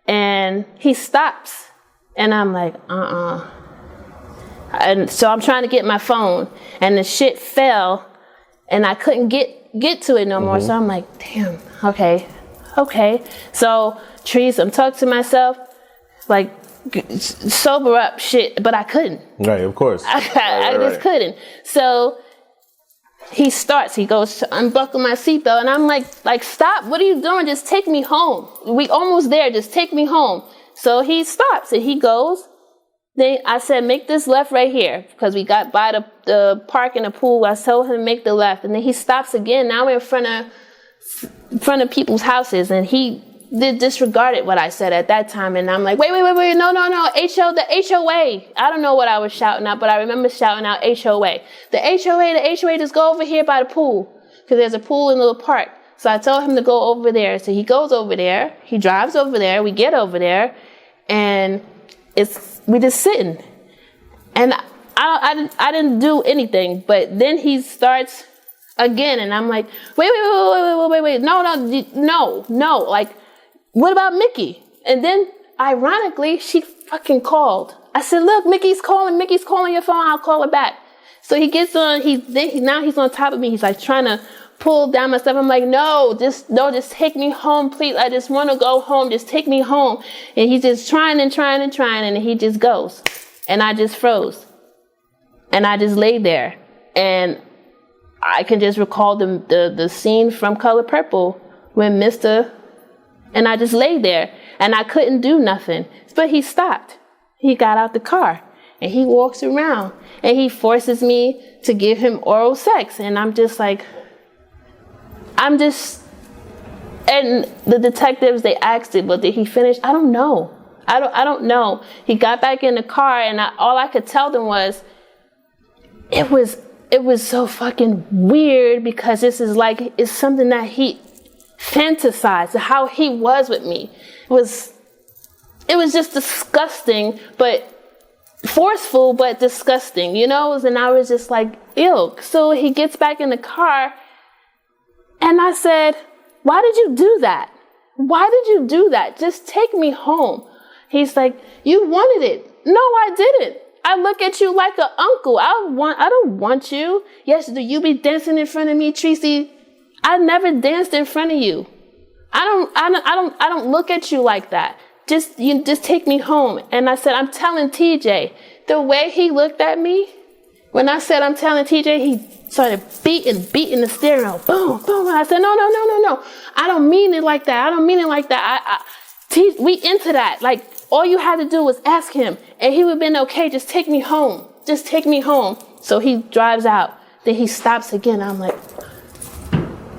and he stops, and I'm like, and so I'm trying to get my phone, and the shit fell, and I couldn't get to it no more. So I'm like, damn, okay. So Trees, I'm talking to myself, like, sober up, shit, but I couldn't. Right, of course. I just couldn't. So he goes to unbuckle my seatbelt, and I'm like, stop, what are you doing? Just take me home. We almost there, just take me home. So he stops, and he goes. Then I said, make this left right here, because we got by the park and the pool. I told him to make the left, and then he stops again. Now we're in front of people's houses, and he disregarded what I said at that time. And I'm like, wait, no, the HOA. I don't know what I was shouting out, but I remember shouting out HOA. The HOA, just go over here by the pool, because there's a pool in the little park. So I told him to go over there. So he goes over there, he drives over there, we get over there, and we just sitting. And I didn't do anything, but then he starts again, and I'm like, wait, no, like, what about Mickey? And then, ironically, she fucking called. I said, look, Mickey's calling your phone, I'll call her back. So he gets on, now he's on top of me, he's like trying to pull down my stuff. I'm like, no, just take me home, please. I just want to go home, just take me home. And he's just trying, and he just goes. And I just froze. And I just laid there. And I can just recall the scene from Color Purple when and I just laid there, and I couldn't do nothing. But he stopped. He got out the car, and he walks around, and he forces me to give him oral sex. And I'm just like, and the detectives, they asked it, but did he finish? I don't know. I don't know. He got back in the car, and all I could tell them was, it was so fucking weird, because it's something that he fantasized, how he was with me. It was just disgusting, but forceful, but disgusting, and I was just like, ew. So he gets back in the car, and I said, why did you do that? Just take me home. He's like, you wanted it. No, I didn't. I look at you like an uncle. I don't want you. Yes, do you be dancing in front of me, Tracy? I never danced in front of you. I don't look at you like that. Just take me home. And I said, I'm telling TJ. The way he looked at me, when I said I'm telling TJ, he started beating the steering wheel. Boom, boom. And I said, no. I don't mean it like that. We into that. Like, all you had to do was ask him, and he would have been okay. Just take me home. So he drives out. Then he stops again. I'm like,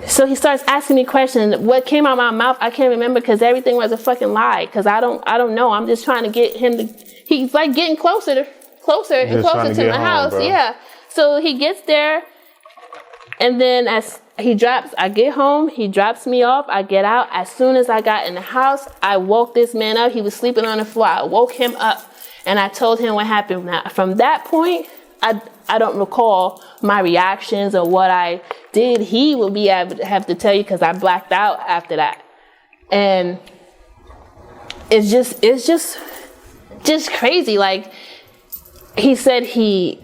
so he starts asking me questions. What came out of my mouth, I can't remember, because everything was a fucking lie. Because I don't know. I'm just trying to get him to. He's like getting closer and closer to my house. Bro. Yeah. So he gets there, and then as he drops, I get home. He drops me off. I get out. As soon as I got in the house, I woke this man up. He was sleeping on the floor. I woke him up, and I told him what happened. Now, from that point, I don't recall my reactions or what I did. He will be able to have to tell you, because I blacked out after that. And it's just crazy. Like, he said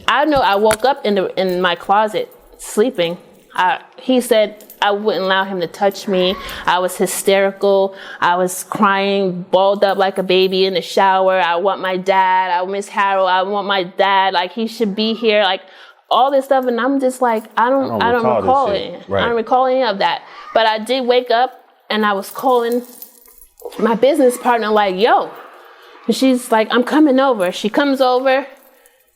I woke up in my closet sleeping. He said I wouldn't allow him to touch me. I was hysterical. I was crying, balled up like a baby in the shower. I want my dad. I miss Harold. I want my dad. Like, he should be here. Like, all this stuff. And I'm just like, I don't recall it. Right. I don't recall any of that. But I did wake up, and I was calling my business partner like, yo. And she's like, I'm coming over. She comes over.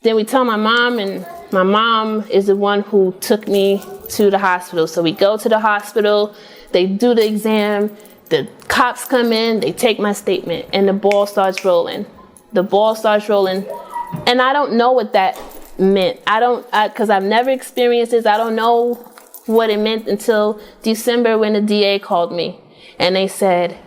Then we tell my mom, and my mom is the one who took me to the hospital. So we go to the hospital, they do the exam, the cops come in, they take my statement, and the ball starts rolling. And I don't know what that meant. Because I've never experienced this. I don't know what it meant until December, when the DA called me, and they said,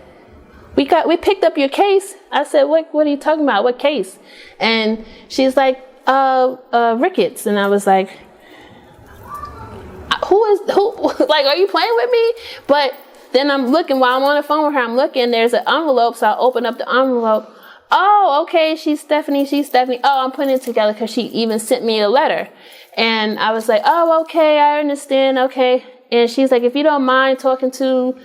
we picked up your case. I said, what are you talking about? What case? And she's like, rickets. And I was like, Like, are you playing with me? But then I'm looking while I'm on the phone with her. I'm looking. There's an envelope, so I open up the envelope. Oh, okay. She's Stephanie. Oh, I'm putting it together because she even sent me a letter. And I was like, oh, okay, I understand. Okay. And she's like, if you don't mind talking to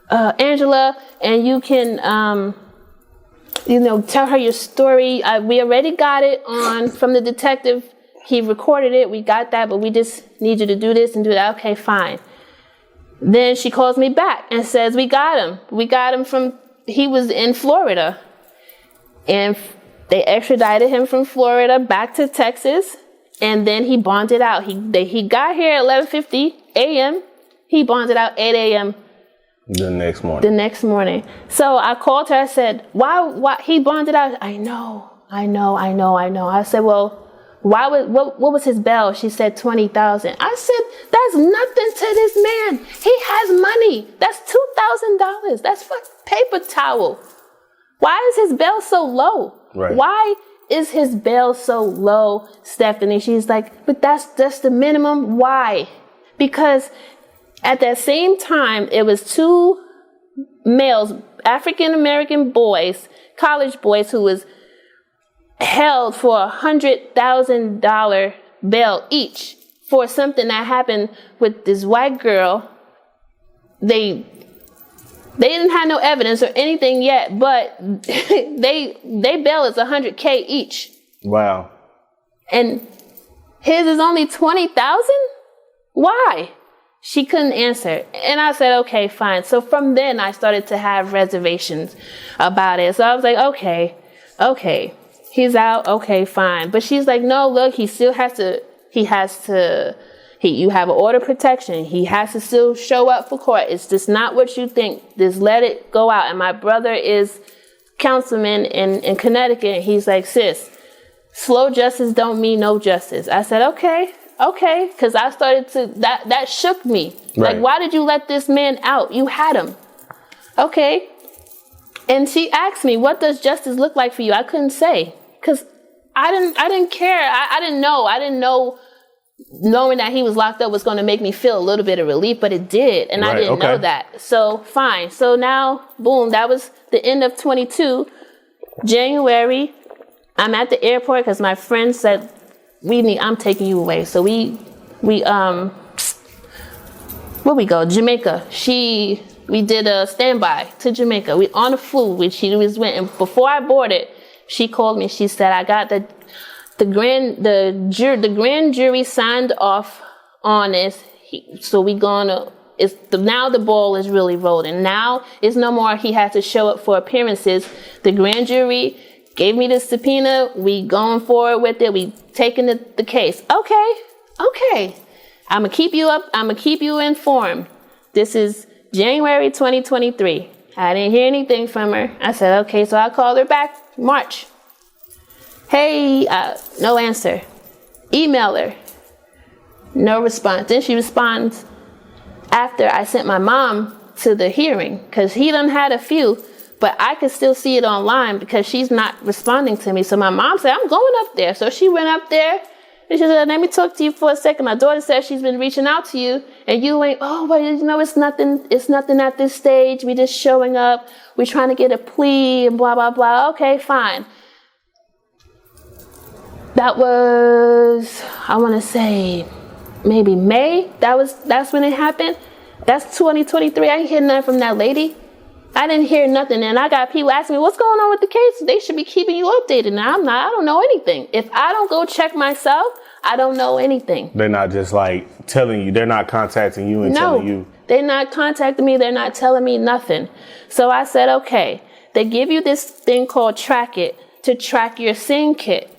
Angela, and you can, tell her your story. We already got it from the detective. He recorded it. We got that, but we just need you to do this and do that. Okay, fine. Then she calls me back and says, we got him. He was in Florida. And they extradited him from Florida back to Texas. And then he bonded out. He got here at 11:50 a.m. He bonded out 8 a.m. The next morning. So I called her. I said, why he bonded out? I know. I said, well, what was his bail? She said $20,000. I said, that's nothing to this man. He has money. That's $2,000. That's for paper towel. Why is his bail so low? Right. Why is his bail so low, Stephanie? She's like, but that's the minimum. Why? Because at that same time, it was two males, African-American boys, college boys, who was held for $100,000 bail each for something that happened with this white girl. They didn't have no evidence or anything yet, but they bail is $100K each. Wow. And his is only $20,000? Why? She couldn't answer. And I said, okay, fine. So from then I started to have reservations about it. So I was like, okay, he's out. Okay, fine. But she's like, no, look, he still has to, you have an order of protection. He has to still show up for court. It's just not what you think. Just let it go out. And my brother is councilman in Connecticut. And he's like, sis, slow justice don't mean no justice. I said, okay. Because I started to, that shook me. Right. Like, why did you let this man out? You had him. Okay. And she asked me, what does justice look like for you? I couldn't say. Because I didn't care. I didn't know. Knowing that he was locked up was going to make me feel a little bit of relief, but it did. And I didn't know that. So fine. So now, boom, that was the end of 22. January, I'm at the airport because my friend said, I'm taking you away. So where we go? Jamaica. We did a standby to Jamaica. We on the flu. She was went, and before I boarded, she called me. She said, I got the grand jury signed off on this. So now the ball is really rolling. Now it's no more he has to show up for appearances. The grand jury gave me the subpoena. We going forward with it. We taking the case. Okay. I'm going to keep you up. I'm going to keep you informed. This is January 2023. I didn't hear anything from her. I said, okay. So I called her back March. Hey, no answer. Email her. No response. Then she responds after I sent my mom to the hearing, because he done had a few, but I could still see it online because she's not responding to me. So my mom said, I'm going up there. So she went up there and she said, let me talk to you for a second. My daughter said she's been reaching out to you and you ain't, but it's nothing at this stage. We just showing up. We're trying to get a plea and blah, blah, blah. Okay, fine. That was, I want to say, maybe May. That's when it happened. That's 2023. I ain't hear nothing from that lady. I didn't hear nothing. And I got people asking me, what's going on with the case? They should be keeping you updated. Now I don't know anything. If I don't go check myself, I don't know anything. They're not just like telling you. They're not contacting you and telling you. They're not contacting me. They're not telling me nothing. So I said, okay, they give you this thing called Track It to track your SIM kit.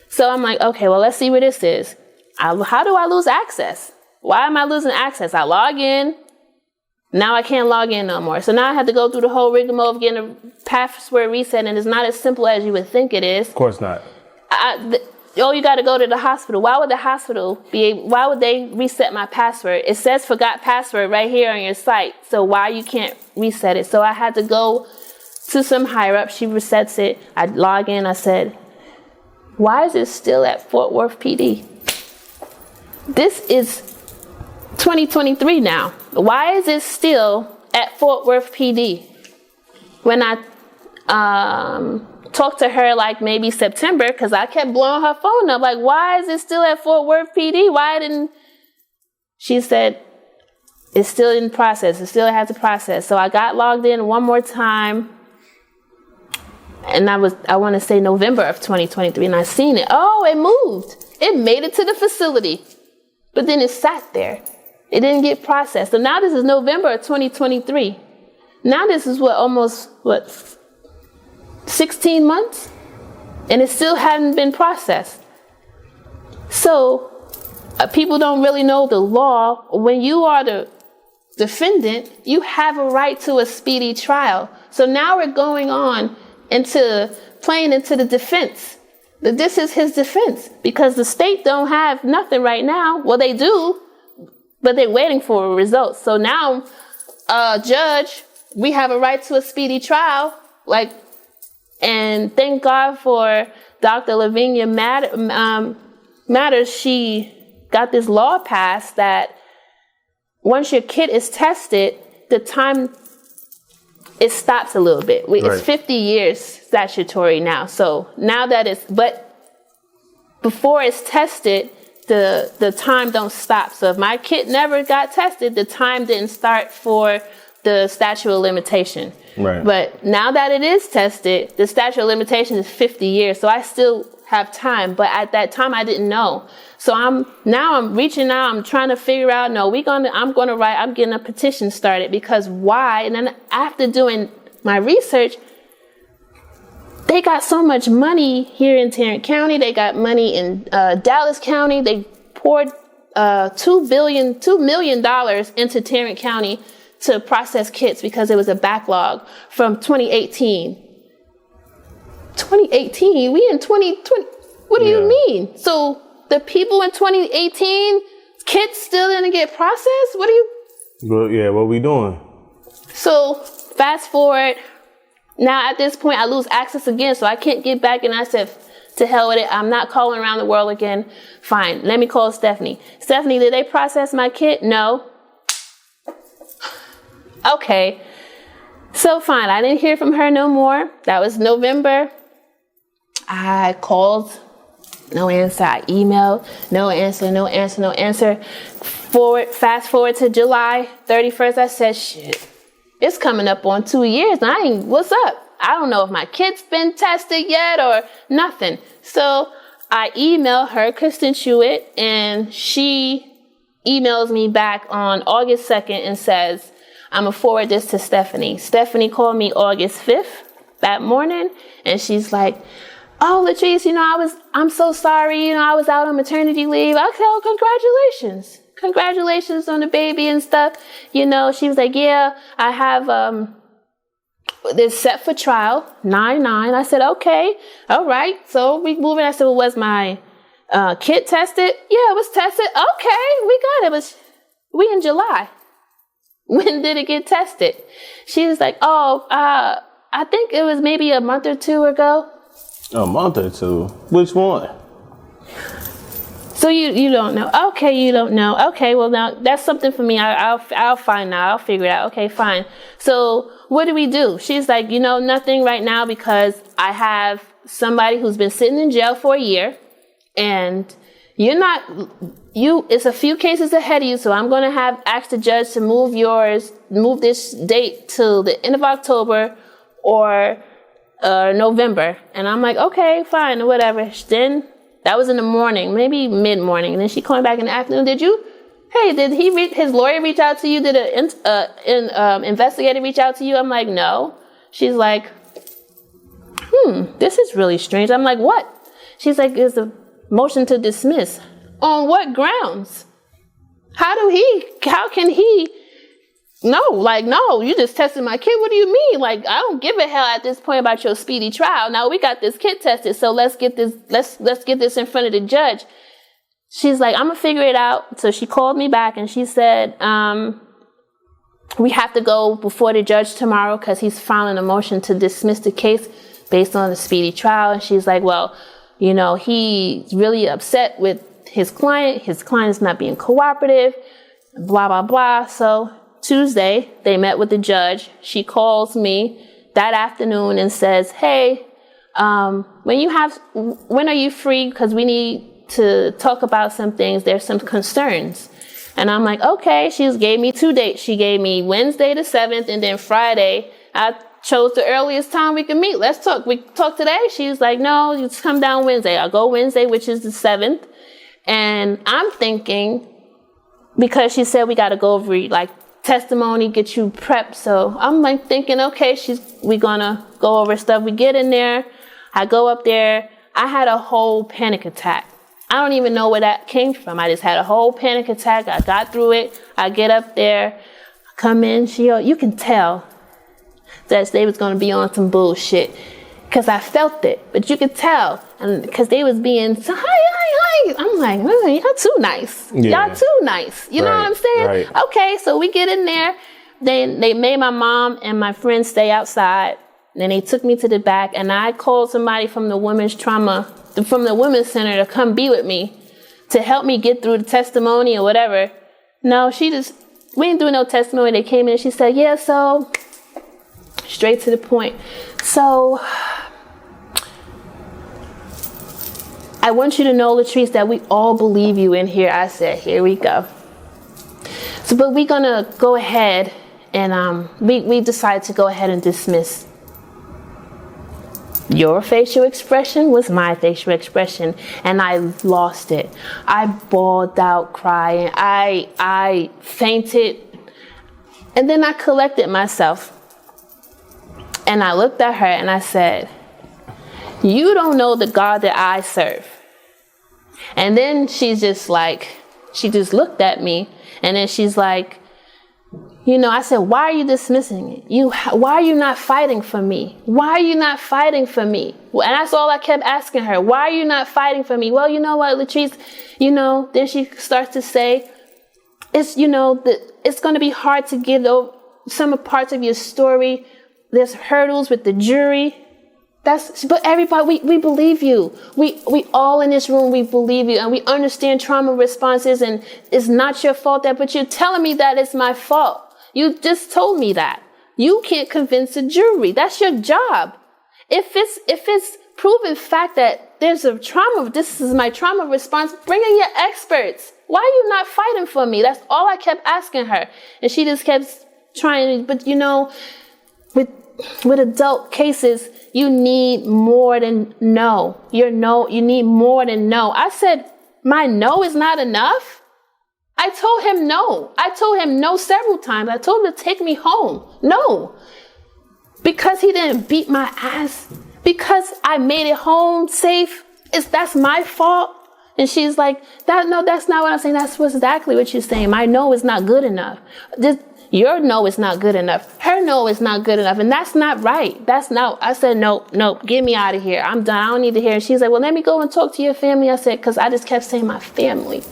So I'm like, okay, well, let's see what this is. How do I lose access? Why am I losing access? I log in. Now I can't log in no more. So now I have to go through the whole rigmarole of getting a password reset, and it's not as simple as you would think it is. Of course not. You got to go to the hospital. Why would the hospital why would they reset my password? It says forgot password right here on your site. So why you can't reset it? So I had to go to some higher up. She resets it. I log in. I said, why is it still at Fort Worth PD? This is 2023 now. Why is it still at Fort Worth PD? When I talked to her like maybe September, because I kept blowing her phone up, like, why is it still at Fort Worth PD? Why didn't... She said, it's still in process. It still has a process. So I got logged in one more time. And I want to say November of 2023. And I seen it. Oh, it moved. It made it to the facility. But then it sat there. It didn't get processed. So now this is November of 2023. Now this is almost 16 months? And it still hadn't been processed. So people don't really know the law. When you are the defendant, you have a right to a speedy trial. So now we're going on playing into the defense. This is his defense because the state don't have nothing right now. Well, they do, but they're waiting for a result. So now, judge, we have a right to a speedy trial. And thank God for Dr. Lavinia Matters. She got this law passed that once your kit is tested, the time, it stops a little bit. It's 50 years statutory now. So now that but before it's tested, the time don't stop. So if my kit never got tested, the time didn't start for the statute of limitation. Right. But now that it is tested, the statute of limitation is 50 years. So I still have time. But at that time, I didn't know. So I'm reaching out. I'm trying to figure out, I'm getting a petition started because why? And then after doing my research, they got so much money here in Tarrant County. They got money in Dallas County. They poured $2 million into Tarrant County to process kits because it was a backlog from 2018. 2018? We in 2020. What do you mean? So the people in 2018, kits still didn't get processed? What we doing? So fast forward. Now at this point, I lose access again, so I can't get back. And I said, to hell with it. I'm not calling around the world again. Fine. Let me call Stephanie. Stephanie, did they process my kit? No. Okay. So fine. I didn't hear from her no more. That was November. I called. No answer. I emailed. No answer. Fast forward to July 31st. I said, shit, it's coming up on 2 years. What's up? I don't know if my kid's been tested yet or nothing. So I emailed her, Kristen Hewitt, and she emails me back on August 2nd and says, I'm going to forward this to Stephanie. Stephanie called me August 5th that morning, and she's like, oh, Latrice, I'm so sorry. I was out on maternity leave. I said, oh, congratulations. Congratulations on the baby and stuff. She was like, yeah, I have, it's set for trial, 9/9. I said, okay, all right. So we moving. I said, well, was my kit tested? Yeah, it was tested. Okay, we got it. We in July. When did it get tested? She was like, I think it was maybe a month or two ago. A month or two? Which one? So you don't know. Okay, you don't know. Okay, well now that's something for me. I'll find out. I'll figure it out. Okay, fine. So what do we do? She's like, nothing right now because I have somebody who's been sitting in jail for a year, and it's a few cases ahead of you. So I'm going to ask the judge to move this date till the end of October or November. And I'm like, okay, fine, or whatever. Then that was in the morning, maybe mid-morning. And then she called me back in the afternoon. Did his lawyer reach out to you? Did an investigator reach out to you? I'm like, no. She's like, this is really strange. I'm like, what? She's like, there's a motion to dismiss. On what grounds? How can he? No, you just tested my kid. What do you mean? I don't give a hell at this point about your speedy trial. Now we got this kid tested, so let's get this in front of the judge. She's like, I'm gonna figure it out. So she called me back and she said, we have to go before the judge tomorrow because he's filing a motion to dismiss the case based on the speedy trial. And she's like, well, he's really upset with his client. His client is not being cooperative. blah, blah, blah. So Tuesday, they met with the judge. She calls me that afternoon and says, hey, when are you free? Because we need to talk about some things. There's some concerns. And I'm like, okay. She gave me 2 dates. She gave me Wednesday the 7th and then Friday. I chose the earliest time we could meet. Let's talk. We talk today. She was like, no, you just come down Wednesday. I'll go Wednesday, which is the 7th. And I'm thinking, because she said we got to go over like testimony, get you prepped. So I'm like thinking, okay, we gonna go over stuff. We get in there. I go up there. I had a whole panic attack. I don't even know where that came from. I just had a whole panic attack. I got through it. I get up there, come in. You can tell that they was going to be on some bullshit because I felt it. But you could tell, and because they was being so hi. I'm like, y'all too nice. Yeah. Y'all too nice. You know what I'm saying? Right. Okay, so we get in there. They made my mom and my friend stay outside. Then they took me to the back, and I called somebody from the women's center to come be with me to help me get through the testimony or whatever. No, we didn't do no testimony. They came in and she said, yeah, so straight to the point. So I want you to know, Latrice, that we all believe you in here. I said, here we go. So, but we're going to go ahead and we decided to go ahead and dismiss. Your facial expression was my facial expression, and I lost it. I bawled out crying. I fainted, and then I collected myself. And I looked at her and I said, you don't know the God that I serve. And then she just looked at me, and then she's like, I said, why are you dismissing it? Why are you not fighting for me? Why are you not fighting for me? And that's all I kept asking her. Why are you not fighting for me? Well, you know what, Latrice, then she starts to say, it's going to be hard to get over some parts of your story. There's hurdles with the jury. But everybody, we believe you. We all in this room, we believe you, and we understand trauma responses, and it's not your fault but you're telling me that it's my fault. You just told me that. You can't convince a jury. That's your job. If it's proven fact that there's a trauma, this is my trauma response, bring in your experts. Why are you not fighting for me? That's all I kept asking her. And she just kept trying, but with adult cases, you need more than no. You need more than no. I said, my no is not enough. I told him no. I told him no several times. I told him to take me home. No. Because he didn't beat my ass. Because I made it home safe. That's my fault. And she's like, that's not what I'm saying. That's exactly what you're saying. My no is not good enough. Your no is not good enough. Her no is not good enough. And that's not right. I said, no, get me out of here. I'm done. I don't need to hear. And she's like, well, let me go and talk to your family. I said, because I just kept saying my family.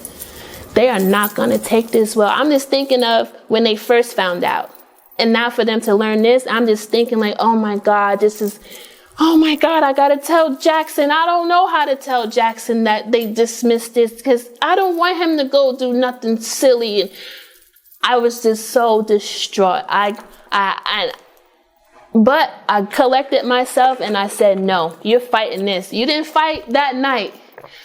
They are not going to take this well. I'm just thinking of when they first found out. And now for them to learn this, I'm just thinking like, oh my God, I got to tell Jackson. I don't know how to tell Jackson that they dismissed this because I don't want him to go do nothing silly. And I was just so distraught. But I collected myself and I said, no, you're fighting this. You didn't fight that night,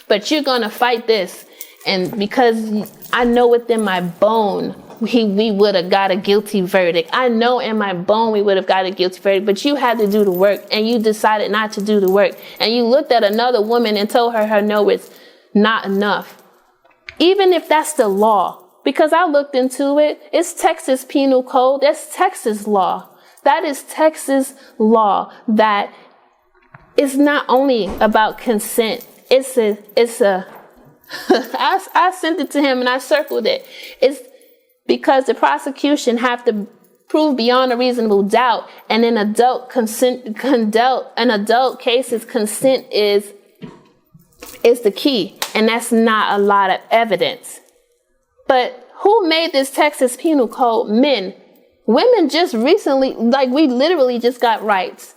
but you're going to fight this. And because I know within my bone, we would have got a guilty verdict. I know in my bone we would have got a guilty verdict, but you had to do the work and you decided not to do the work. And you looked at another woman and told her no, it's not enough. Even if that's the law, because I looked into it, it's Texas Penal Code. That's Texas law. That is Texas law. That is not only about consent. I sent it to him and I circled it. It's because the prosecution have to prove beyond a reasonable doubt, and in adult cases, consent is the key, and that's not a lot of evidence. But who made this Texas Penal Code? Men. Women just recently, we literally just got rights.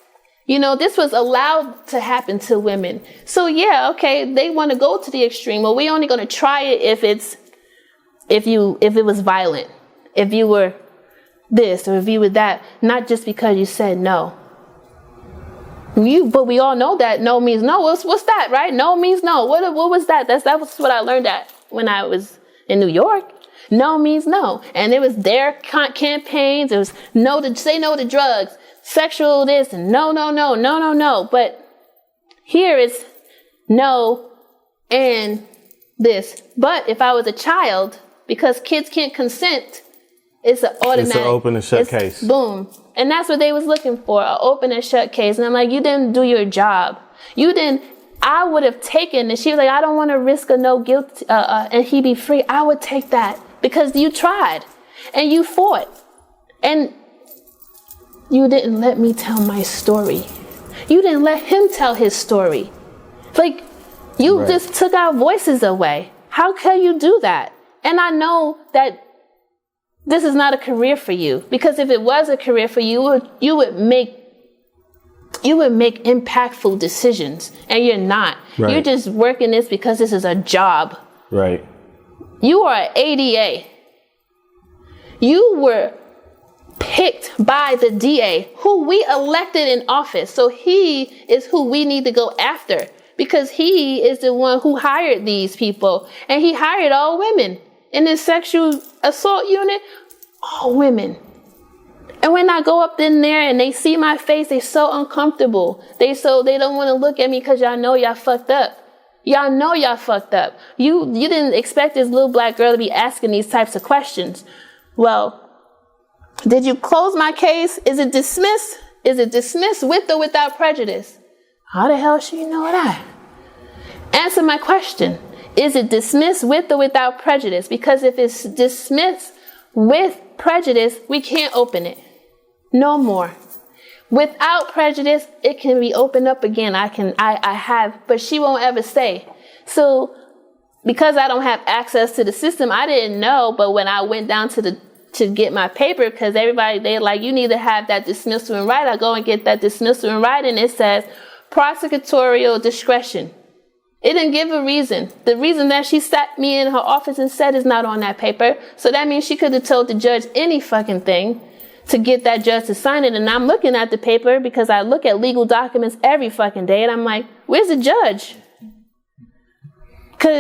This was allowed to happen to women. So yeah, okay, they want to go to the extreme. Well, we're only going to try it if if it was violent, if you were this or if you were that, not just because you said no. But we all know that no means no. What's that, right? No means no. What was that? That was what I learned that when I was in New York. No means no. And it was their campaigns. It was say no to drugs, sexual this, and no. But here it's no and this. But if I was a child, because kids can't consent, it's an automatic. It's an open and shut case. Boom. And that's what they was looking for, an open and shut case. And I'm like, you didn't do your job. I would have taken, and she was like, I don't want to risk a no guilt and he be free. I would take that because you tried and you fought. And you didn't let me tell my story. You didn't let him tell his story. Like, you just took our voices away. How can you do that? And I know that this is not a career for you, because if it was a career for you, you would make impactful decisions, and you're not. Right. You're just working this because this is a job. Right. You are an ADA. You were picked by the DA, who we elected in office. So he is who we need to go after, because he is the one who hired these people, and he hired all women. In this sexual assault unit, all women. And when I go up in there and they see my face, they're so uncomfortable. They don't want to look at me because y'all know y'all fucked up. Y'all know y'all fucked up. You didn't expect this little black girl to be asking these types of questions. Well, did you close my case? Is it dismissed? Is it dismissed with or without prejudice? How the hell should you know that? Answer my question. Is it dismissed with or without prejudice? Because if it's dismissed with prejudice, we can't open it. No more. Without prejudice, it can be opened up again. I have, but she won't ever say. So because I don't have access to the system, I didn't know. But when I went down to get my paper, because everybody, they're like, you need to have that dismissal in writing. I go and get that dismissal in writing. It says prosecutorial discretion. It didn't give a reason. The reason that she sat me in her office and said is not on that paper. So that means she could have told the judge any fucking thing to get that judge to sign it. And I'm looking at the paper because I look at legal documents every fucking day. And I'm like, where's the judge? So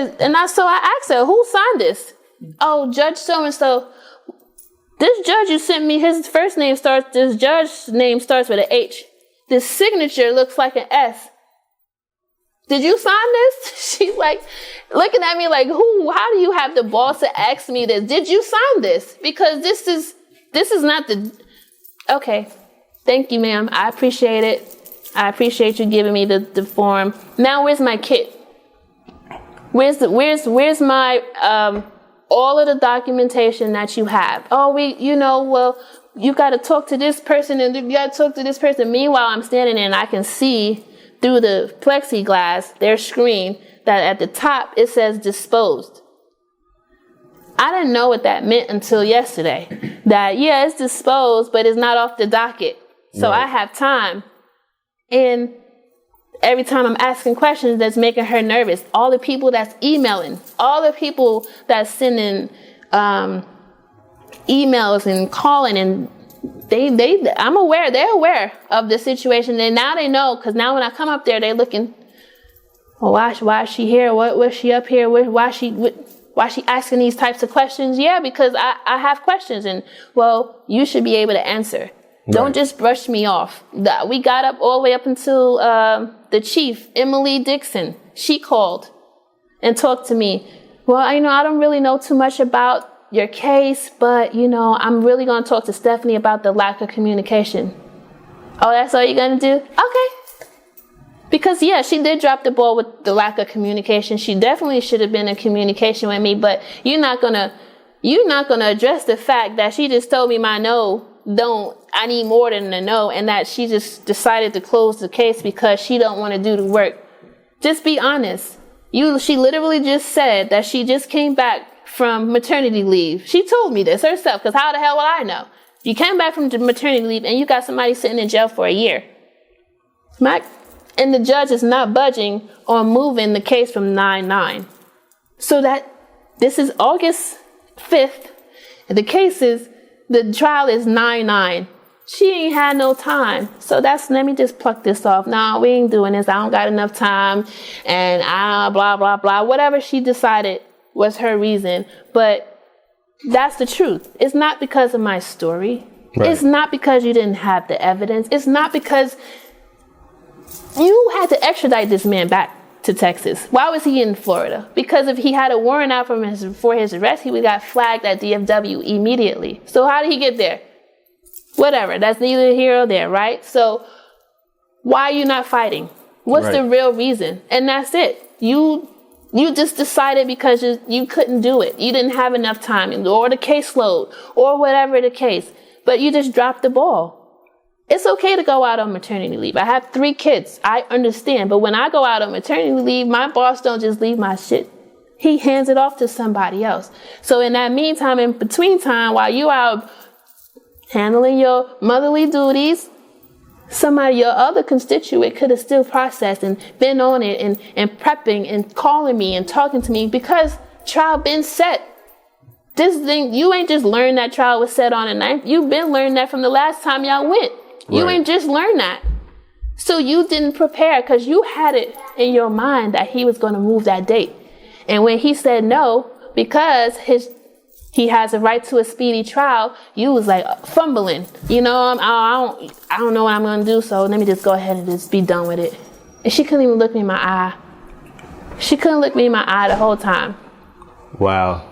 I asked her, who signed this? Oh, Judge so-and-so. This judge you sent me, this judge's name starts with an H. This signature looks like an S. Did you sign this? She's like looking at me like, how do you have the balls to ask me this? Did you sign this? Because this is not okay. Thank you, ma'am. I appreciate it. I appreciate you giving me the form. Now where's my kit? Where's my all of the documentation that you have? Oh, you got to talk to this person and you got to talk to this person. Meanwhile, I'm standing there and I can see through the plexiglass, their screen, that at the top it says disposed. I didn't know what that meant until yesterday. That, yeah, it's disposed, but it's not off the docket. So right. I have time. And every time I'm asking questions, that's making her nervous. All the people that's emailing, all the people that's sending emails and calling, and I'm aware, they're aware of the situation. And now they know, because now when I come up there, they're looking, well, why is she here? What was she up here? Why is she asking these types of questions? Yeah, because I have questions, and well, you should be able to answer. Right. Don't just brush me off. We got up all the way up until the chief, Emily Dixon. She called and talked to me. Well, I don't really know too much about your case, but I'm really going to talk to Stephanie about the lack of communication. Oh, that's all you're going to do? Okay. Because yeah, she did drop the ball with the lack of communication. She definitely should have been in communication with me, but you're not going to address the fact that she just told me my no, I need more than a no, and that she just decided to close the case because she don't want to do the work. Just be honest. She literally just said that she just came back from maternity leave. She told me this herself, because how the hell would I know? You came back from maternity leave and you got somebody sitting in jail for a year. And the judge is not budging on moving the case from 9/9. So that this is August 5th. The trial is 9/9. She ain't had no time. So let me just pluck this off. No, we ain't doing this. I don't got enough time. And blah, blah, blah. Whatever she decided was her reason. But that's the truth. It's not because of my story. Right. It's not because you didn't have the evidence. It's not because you had to extradite this man back to Texas. Why was he in Florida? Because if he had a warrant out for his arrest, he would got flagged at DFW immediately. So how did he get there? Whatever. That's neither here nor there, right? So why are you not fighting? What's the real reason? And that's it. You just decided because you couldn't do it. You didn't have enough time or the caseload or whatever the case. But you just dropped the ball. It's okay to go out on maternity leave. I have 3 kids. I understand. But when I go out on maternity leave, my boss don't just leave my shit. He hands it off to somebody else. So in that meantime, in between time, while you are handling your motherly duties, your other constituent could have still processed and been on it and prepping and calling me and talking to me because trial been set. This thing, you ain't just learned that trial was set on a 9th. You've been learning that from the last time y'all went. You ain't just learned that. So you didn't prepare because you had it in your mind that he was going to move that date. And when he said no, because he has a right to a speedy trial, you was like fumbling. You know, I don't know what I'm going to do, so let me just go ahead and just be done with it. And she couldn't even look me in my eye. She couldn't look me in my eye the whole time. Wow.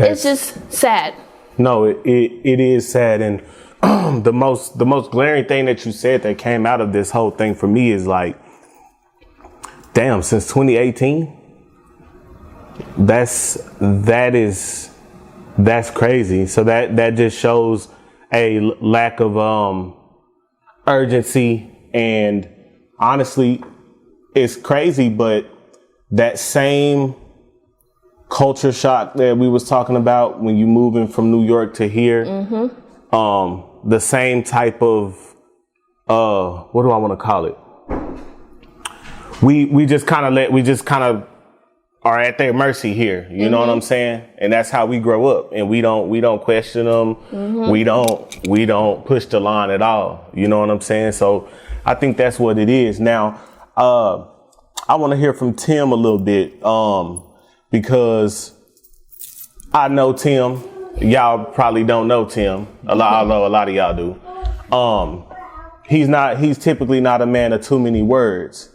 It's just sad. No, it is sad. And the most glaring thing that you said that came out of this whole thing for me is like, damn, since 2018, that's crazy. So that just shows a lack of urgency. And honestly, it's crazy, but that same culture shock that we was talking about when you moving from New York to here, the same type of what do I want to call it? We just kind of are at their mercy here. You know what I'm saying? And that's how we grow up. And we don't question them. We don't push the line at all. You know what I'm saying? So I think that's what it is. Now, I want to hear from Tim a little bit, because I know Tim. Y'all probably don't know Tim. Although a lot of y'all do. He's typically not a man of too many words.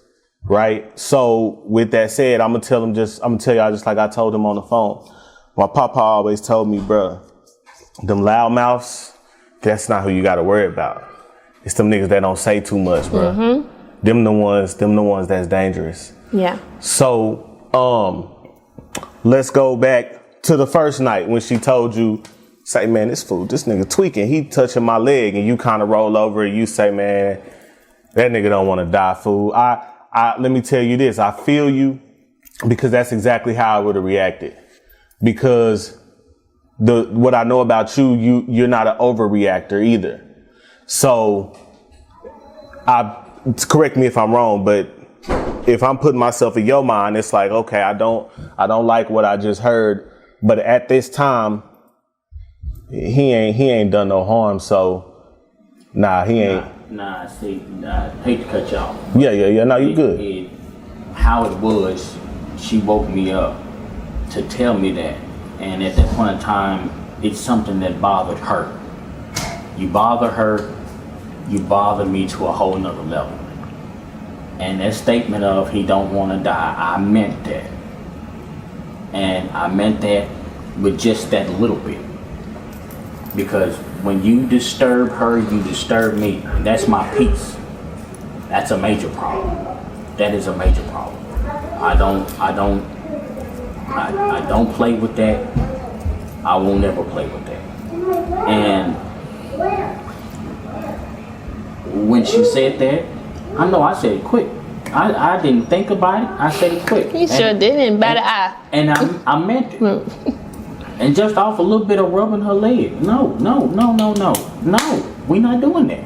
Right. So with that said, I'm gonna tell y'all just like I told him on the phone. My papa always told me, bruh, them loudmouths, that's not who you gotta worry about. It's them niggas that don't say too much, bruh. Them the ones that's dangerous. Yeah. So let's go back to the first night when she told you, say, man, this nigga tweaking. He touching my leg, and you kind of roll over and you say, man, that nigga don't want to die, fool. Let me tell you this. I feel you, because that's exactly how I would have reacted. Because what I know about you're not an overreactor either. So correct me if I'm wrong, but if I'm putting myself in your mind, it's like, okay, I don't like what I just heard, but at this time, he ain't done no harm. So nah, he ain't. Nah, see, I hate to cut you off. Yeah. No, you good. How it was, she woke me up to tell me that. And at that point in time, it's something that bothered her. You bother her, you bother me to a whole nother level. And that statement of he don't want to die, I meant that. And I meant that with just that little bit. Because when you disturb her, you disturb me. That's my peace. That's a major problem. That is a major problem. I don't play with that. I will never play with that. And when she said that, I know I said it quick. I didn't think about it. I said it quick. You sure didn't. Better eye. And I meant it. And just off a little bit of rubbing her leg. No, we're not doing that.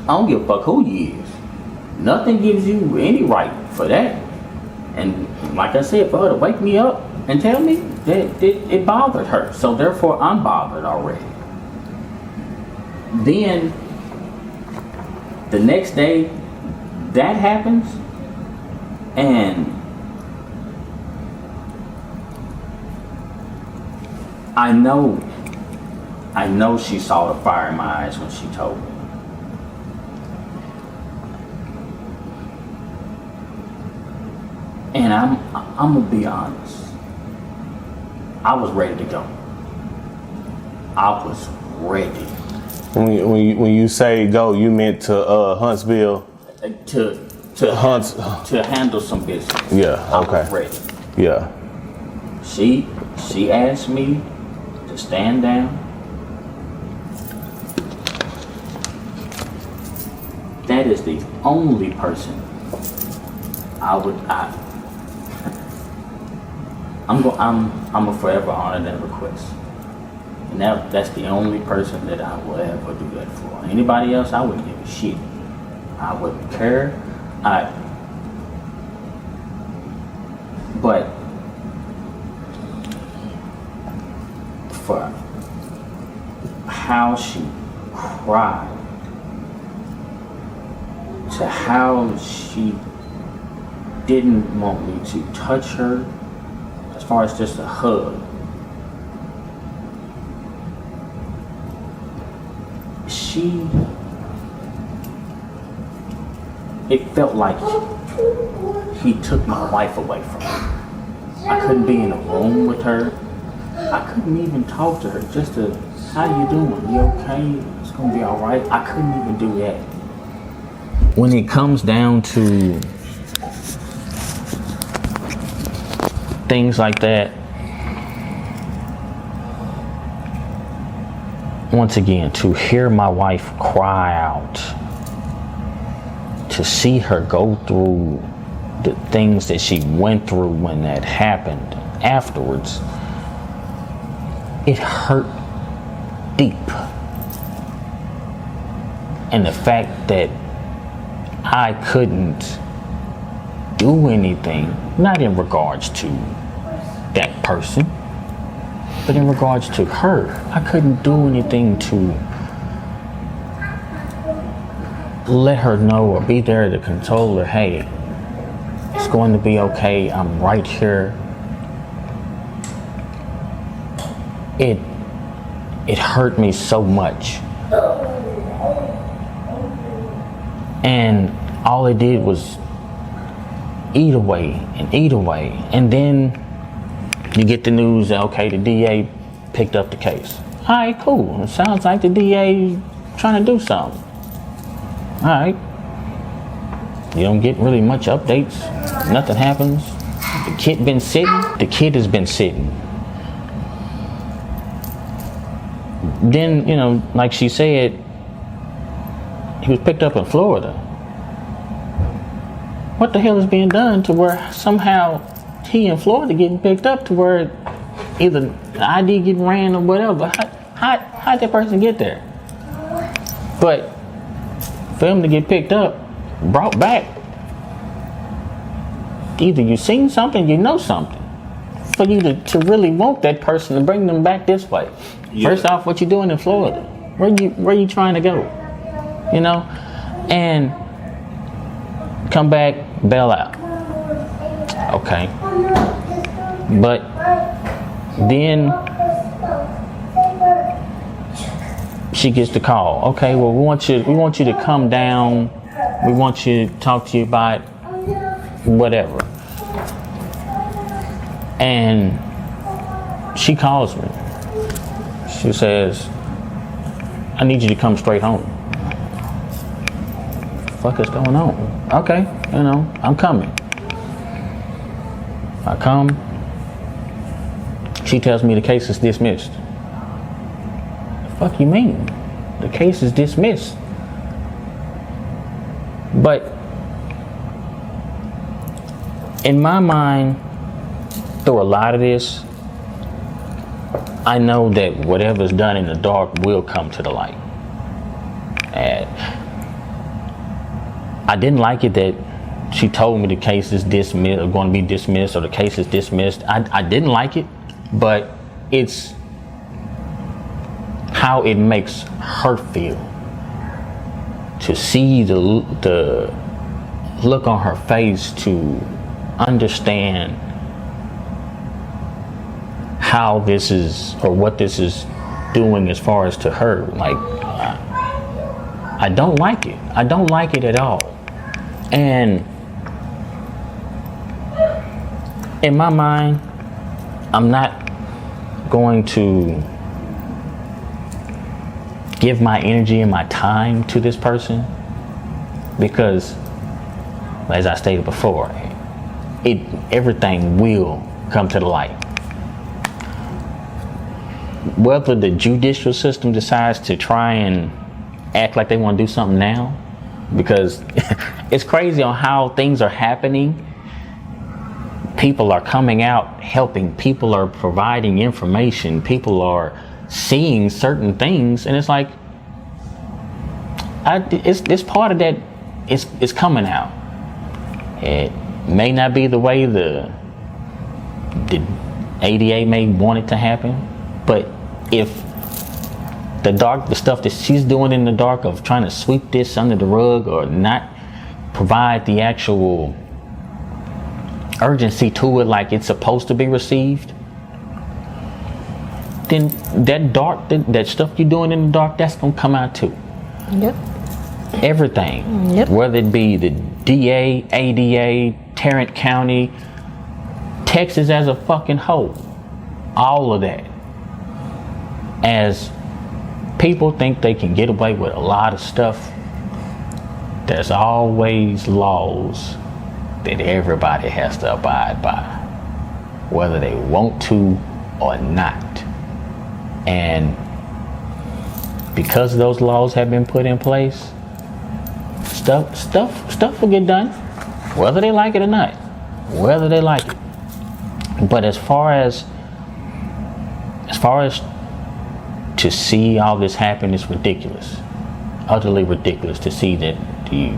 I don't give a fuck who you is. Nothing gives you any right for that. And like I said, for her to wake me up and tell me that it bothered her. So therefore, I'm bothered already. Then the next day, that happens, and I know she saw the fire in my eyes when she told me. And I'm gonna be honest. I was ready to go. I was ready. When you say go, you meant to Huntsville? To handle some business. Yeah, okay. I was ready. Yeah. She asked me to stand down. That is the only person I'm gonna forever honor that request. And that's the only person that I will ever do that for. Anybody else, I wouldn't give a shit. I wouldn't care. But for how she cried, to how she didn't want me to touch her, as far as just a hug. It felt like he took my wife away from me. I couldn't be in a room with her. I couldn't even talk to her. Just to, how you doing? You okay? It's gonna be all right. I couldn't even do that. When it comes down to things like that, once again, to hear my wife cry out, to see her go through the things that she went through when that happened afterwards, it hurt deep. And the fact that I couldn't do anything, not in regards to that person, but in regards to her, I couldn't do anything to let her know or be there to console her. Hey, it's going to be okay. I'm right here. It hurt me so much. And all it did was eat away. And then you get the news that, okay, the DA picked up the case. All right, cool. It sounds like the DA trying to do something. All right. You don't get really much updates. Nothing happens. The kid been sitting. The kid has been sitting. Then, like she said, he was picked up in Florida. What the hell is being done to where somehow he in Florida getting picked up to where either the ID getting ran or whatever? How'd that person get there? But for him to get picked up, brought back, either you seen something, you know something. For you to really want that person to bring them back this way. Yeah. First off, what you doing in Florida? Where you trying to go? And come back, bail out. Okay. But then she gets the call. Okay, well we want you to come down. We want you to talk to you about whatever. And she calls me. She says, I need you to come straight home. What the fuck is going on? Okay, I'm coming. I come. She tells me the case is dismissed. The fuck you mean? The case is dismissed. But in my mind, through a lot of this, I know that whatever's done in the dark will come to the light. And I didn't like it that she told me the case is dismissed, or going to be dismissed, or the case is dismissed. I didn't like it, but it's how it makes her feel to see the look on her face, to understand how this is, or what this is doing as far as to her. Like, I don't like it. I don't like it at all. And in my mind, I'm not going to give my energy and my time to this person, because, as I stated before, everything will come to the light. Whether the judicial system decides to try and act like they want to do something now, because it's crazy on how things are happening. People are coming out helping, people are providing information, people are seeing certain things, and it's like, it's part of that. It's coming out. It may not be the way the ADA may want it to happen, but if the stuff that she's doing in the dark of trying to sweep this under the rug, or not provide the actual urgency to it like it's supposed to be received, then that stuff you're doing in the dark, that's gonna come out too. Yep. Everything. Yep. Whether it be the DA, ADA, Tarrant County, Texas as a fucking whole, all of that. As people think they can get away with a lot of stuff, there's always laws that everybody has to abide by, whether they want to or not. And because those laws have been put in place, stuff will get done, whether they like it or not, whether they like it. But as far as to see all this happen, is ridiculous, utterly ridiculous, to see that the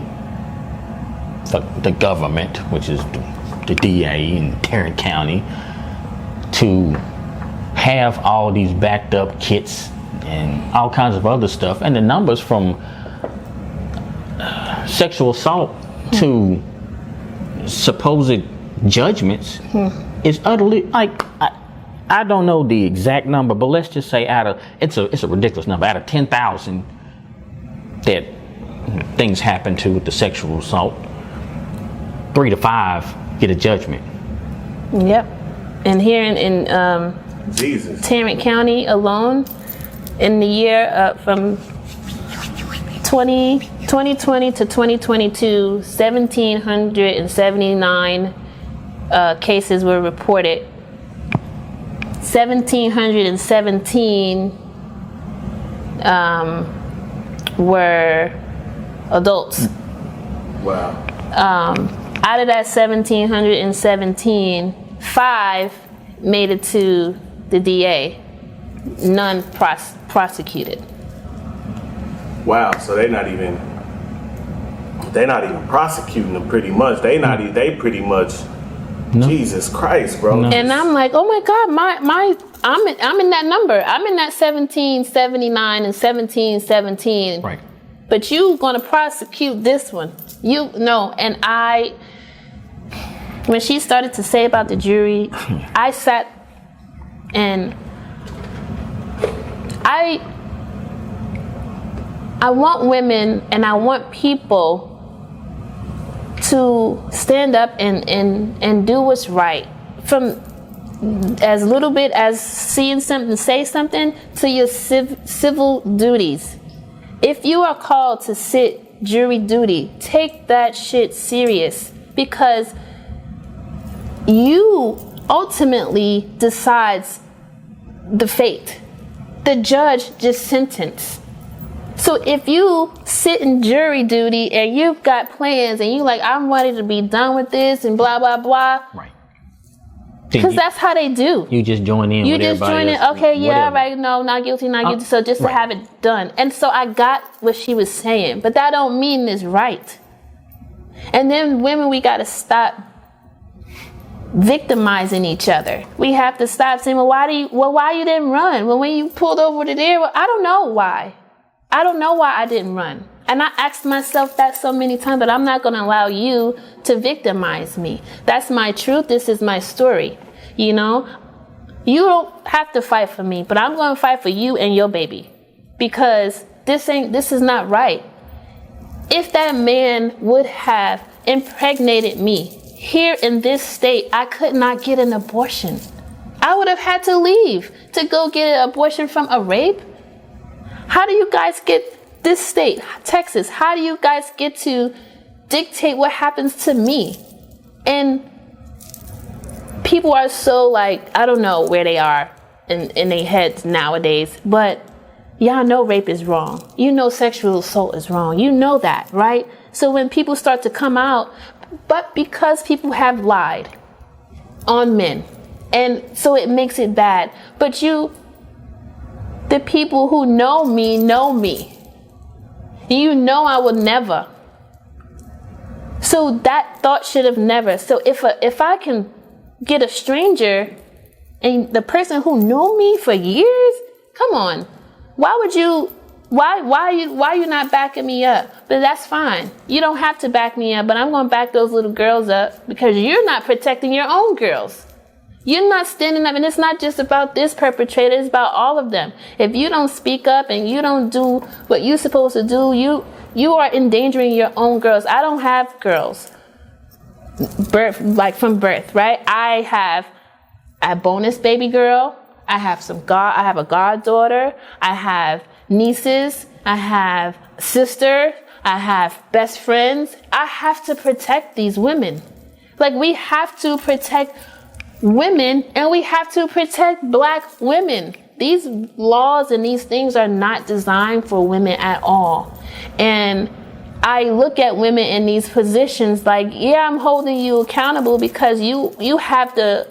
government, which is the DA in Tarrant County, to have all these backed up kits and all kinds of other stuff, and the numbers from sexual assault to supposed judgments is utterly, like, I don't know the exact number, but let's just say it's a ridiculous number. Out of 10,000 that things happen to with the sexual assault, 3 to 5 get a judgment. Yep. And here in Tarrant County alone, in the year from 2020 to 2022, 1,779 cases were reported. 1,717 were adults. Wow. Out of that 1,717, 5 made it to the DA. None prosecuted. Wow. So they're not even prosecuting them. Pretty much. They pretty much. No. Jesus Christ, bro. No. And I'm like, oh my God, I'm in that number. I'm in that 1,779 and 1,717. Right. But you gonna prosecute this one? And when she started to say about the jury, I sat and I want women and I want people to stand up and do what's right, from as little bit as seeing something, say something, to your civil duties. If you are called to sit jury duty, take that shit serious, because you ultimately decides the fate. The judge just sentenced. So if you sit in jury duty and you've got plans and you like, I'm ready to be done with this and blah, blah, blah. Right. Because that's how they do. You just join in. You just join in. Okay, yeah, all right, no, not guilty, not guilty. So just to have it done. And so I got what she was saying, but that don't mean it's right. And then women, we got to stop victimizing each other. We have to stop saying, why you didn't run? Well, when you pulled over to there, I don't know why. I don't know why I didn't run. And I asked myself that so many times, but I'm not going to allow you to victimize me. That's my truth. This is my story. You know, you don't have to fight for me, but I'm going to fight for you and your baby, because this is not right. If that man would have impregnated me here in this state, I could not get an abortion. I would have had to leave to go get an abortion from a rape. How do you guys get this state, Texas? How do you guys get to dictate what happens to me? And people are so like, I don't know where they are in their heads nowadays, but y'all know rape is wrong. You know sexual assault is wrong. You know that, right? So when people start to come out, but because people have lied on men, and so it makes it bad. But the people who know me. You know I will never. So that thought should have never. So if I can get a stranger and the person who know me for years, come on. Why are you not backing me up? But that's fine. You don't have to back me up, but I'm going to back those little girls up because you're not protecting your own girls. You're not standing up, and it's not just about this perpetrator, it's about all of them. If you don't speak up and you don't do what you're supposed to do, you are endangering your own girls. I don't have girls from birth, right? I have a bonus baby girl. I have a goddaughter. I have nieces. I have sister. I have best friends. I have to protect these women. Like, we have to protect women, and we have to protect Black women. These laws and these things are not designed for women at all. And I look at women in these positions like, yeah, I'm holding you accountable because you have the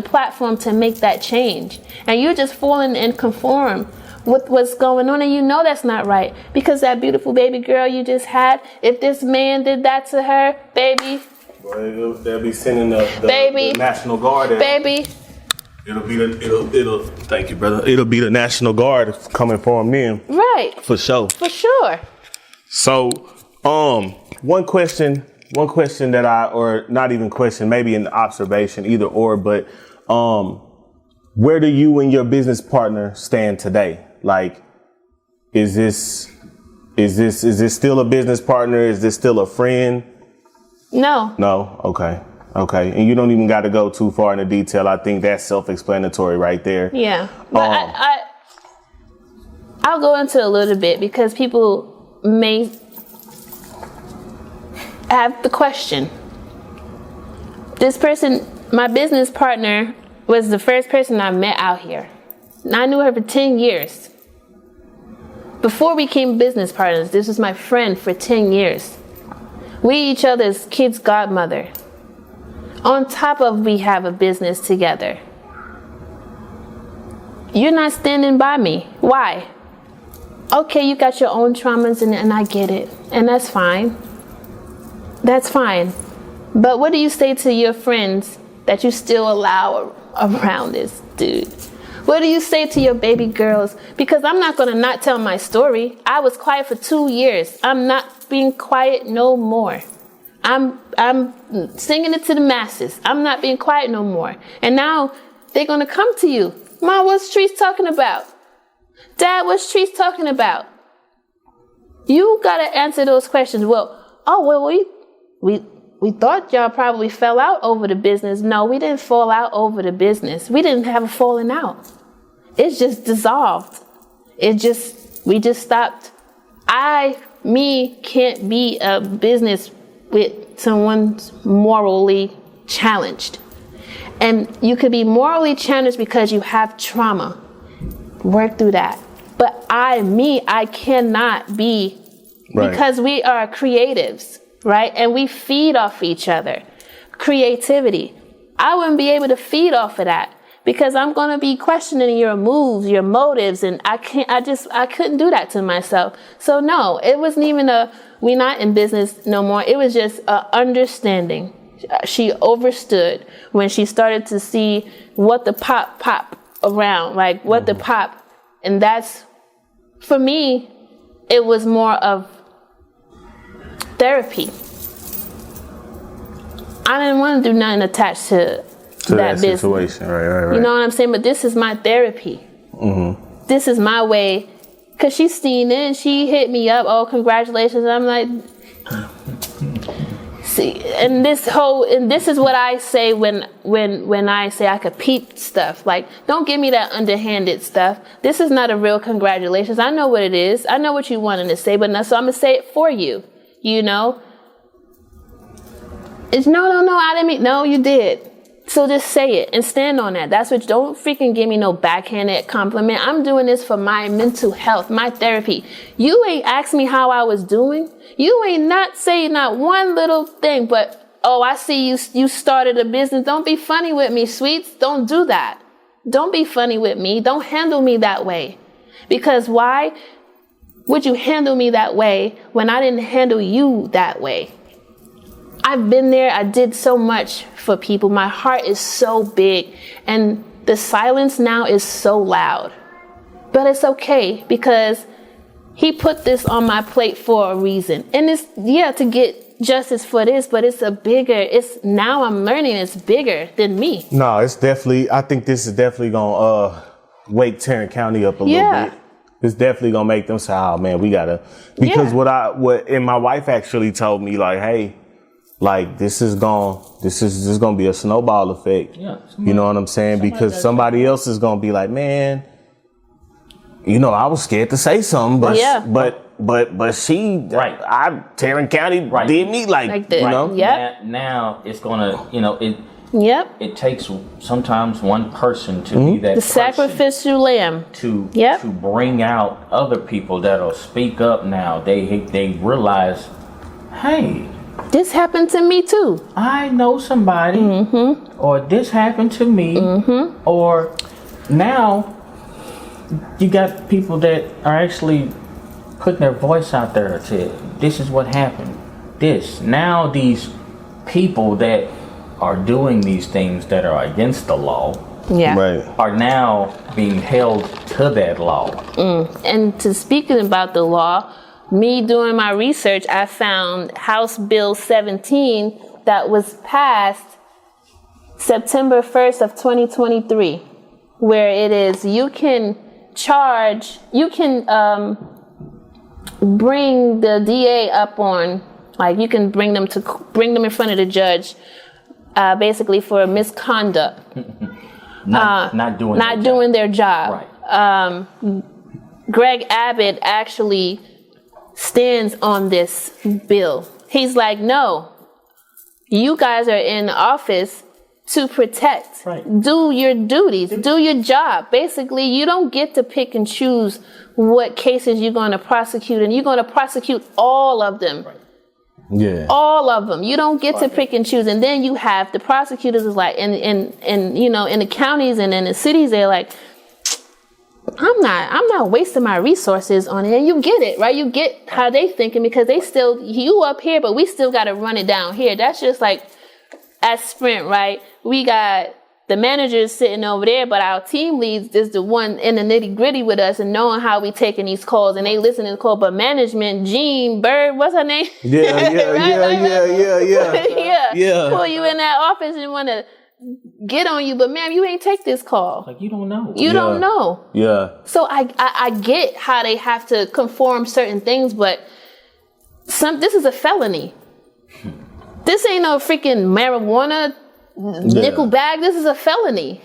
platform to make that change, and you're just falling and conform with what's going on, and you know that's not right, because that beautiful baby girl you just had, if this man did that to her, baby, well, they'll be sending the National Guard. Baby. It'll. Thank you, brother. It'll be the National Guard coming for them then. Right. For sure. For sure. So, one question that or not even question, maybe an observation, either or, but where do you and your business partner stand today? Like, is this still a business partner? Is this still a friend? No. Okay. And you don't even got to go too far into detail. I think that's self-explanatory right there. Yeah. But I'll go into a little bit because people may have the question. This person, my business partner, was the first person I met out here. And I knew her for 10 years. Before we became business partners, this was my friend for 10 years. We each other's kids' godmother. On top of we have a business together. You're not standing by me. Why? Okay, you got your own traumas and I get it. And that's fine. That's fine. But what do you say to your friends that you still allow around this dude? What do you say to your baby girls? Because I'm not going to not tell my story. I was quiet for 2 years. I'm not being quiet no more. I'm singing it to the masses. I'm not being quiet no more. And now they're going to come to you. Mom, what's Treese talking about? Dad, what's Treese talking about? You got to answer those questions. We thought y'all probably fell out over the business. No, we didn't fall out over the business. We didn't have a falling out. It's just dissolved. We just stopped. Me can't be a business with someone morally challenged. And you could be morally challenged because you have trauma. Work through that. But I cannot be, right, because we are creatives, right? And we feed off each other. Creativity. I wouldn't be able to feed off of that Because I'm going to be questioning your moves, your motives, and I couldn't do that to myself. So no, it wasn't even we not in business no more. It was just understanding. She overstood when she started to see what the pop around, like what the pop, and that's, for me, it was more of therapy. I didn't want to do nothing attached to that business. Situation. Right. You know what I'm saying? But this is my therapy. Mm-hmm. This is my way. Cause she's seen it and she hit me up. Oh, congratulations! And I'm like, see, and this is what I say when I say I could peep stuff. Like, don't give me that underhanded stuff. This is not a real congratulations. I know what it is. I know what you wanted to say, but now, so I'm gonna say it for you. You know? It's no, I didn't mean, no, you did. So just say it and stand on that. That's what, don't freaking give me no backhanded compliment. I'm doing this for my mental health, my therapy. You ain't asked me how I was doing. You ain't not saying not one little thing, but, oh, I see you started a business. Don't be funny with me, sweets. Don't do that. Don't be funny with me. Don't handle me that way. Because why would you handle me that way when I didn't handle you that way? I've been there. I did so much for people. My heart is so big, and the silence now is so loud. But it's okay, because he put this on my plate for a reason. And it's, to get justice for this, but now I'm learning it's bigger than me. No, it's definitely, I think this is definitely going to wake Tarrant County up a little bit. It's definitely going to make them say, oh man, we got to, because and my wife actually told me, like, hey, like, this is gonna be a snowball effect. Yeah, you know what I'm saying? Because somebody else is gonna be like, man, you know, I was scared to say something, but she, Tarrant County did me like this. You know? Yep. Now it's gonna, you know, it takes sometimes one person to be that the sacrificial lamb to bring out other people that'll speak up. Now they realize, hey, this happened to me too. I know somebody, or this happened to me, or now you got people that are actually putting their voice out there and say, this is what happened. Now these people that are doing these things that are against the law are now being held to that law. And to speaking about the law, me doing my research, I found House Bill 17 that was passed September 1st of 2023, where it is you can bring the DA up on, like, you can bring them in front of the judge, basically for misconduct, not doing their job. Right. Greg Abbott actually stands on this bill. He's like, no, you guys are in office to protect. Right. Do your duties. Do your job. Basically, you don't get to pick and choose what cases you're going to prosecute, and you're going to prosecute all of them. Right. Yeah. All of them. You don't get to pick and choose. And then you have the prosecutors is like, and you know, in the counties and in the cities, they're like, I'm not wasting my resources on it. And you get it, right? You get how they thinking, because they still, you up here, but we still got to run it down here. That's just like at Sprint, right? We got the managers sitting over there, but our team leads is the one in the nitty gritty with us and knowing how we taking these calls, and they listen to the call. But management, Jean Bird, what's her name? Yeah. Pull you in that office and want to get on you, but ma'am, you ain't take this call. Like, you don't know. You don't know. Yeah. So I get how they have to conform certain things, but this is a felony. This ain't no freaking marijuana nickel bag. This is a felony.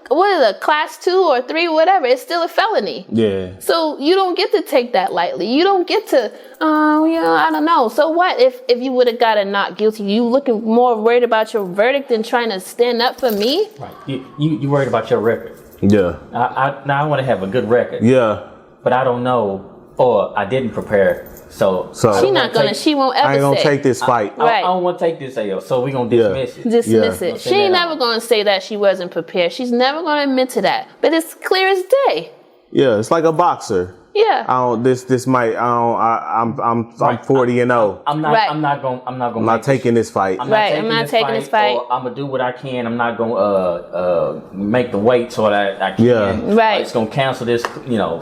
What is it, a class 2 or 3, whatever? It's still a felony. Yeah. So you don't get to take that lightly. You don't get to, I don't know. So what if you would have got a not guilty? You looking more worried about your verdict than trying to stand up for me? Right. You worried about your record. Yeah. I want to have a good record. Yeah. But I don't know or I didn't prepare. So she won't ever I ain't gonna say. take this fight. Right. I don't want to take this L, so we're going to dismiss it. Dismiss Yeah. it. She ain't never going to say that she wasn't prepared. She's never going to admit to that. But it's clear as day. Yeah, it's like a boxer. Yeah. I'm 40 and 0. I'm not taking this fight. I'm not taking this fight. Or I'm gonna do what I can. I'm not gonna make the weight so that I can. Yeah. Right. It's gonna cancel this.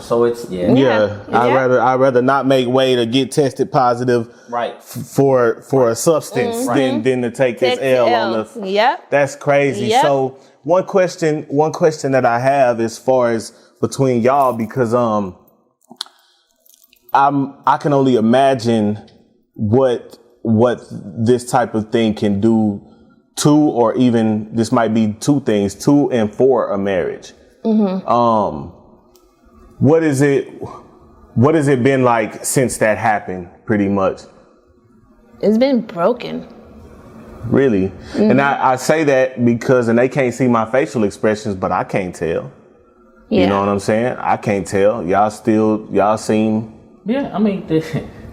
So it's Yeah. I'd rather not make weight or get tested positive. Right. For a substance than to take this L on the. Yep. That's crazy. Yep. So one question that I have as far as between y'all, because I can only imagine what this type of thing can do to, or even this might be two things, to and for a marriage. What has it been like since that happened, pretty much? It's been broken. Really? And I say that because, and they can't see my facial expressions, but I can't tell. Yeah. You know what I'm saying? I can't tell. Y'all seem. Yeah, I mean,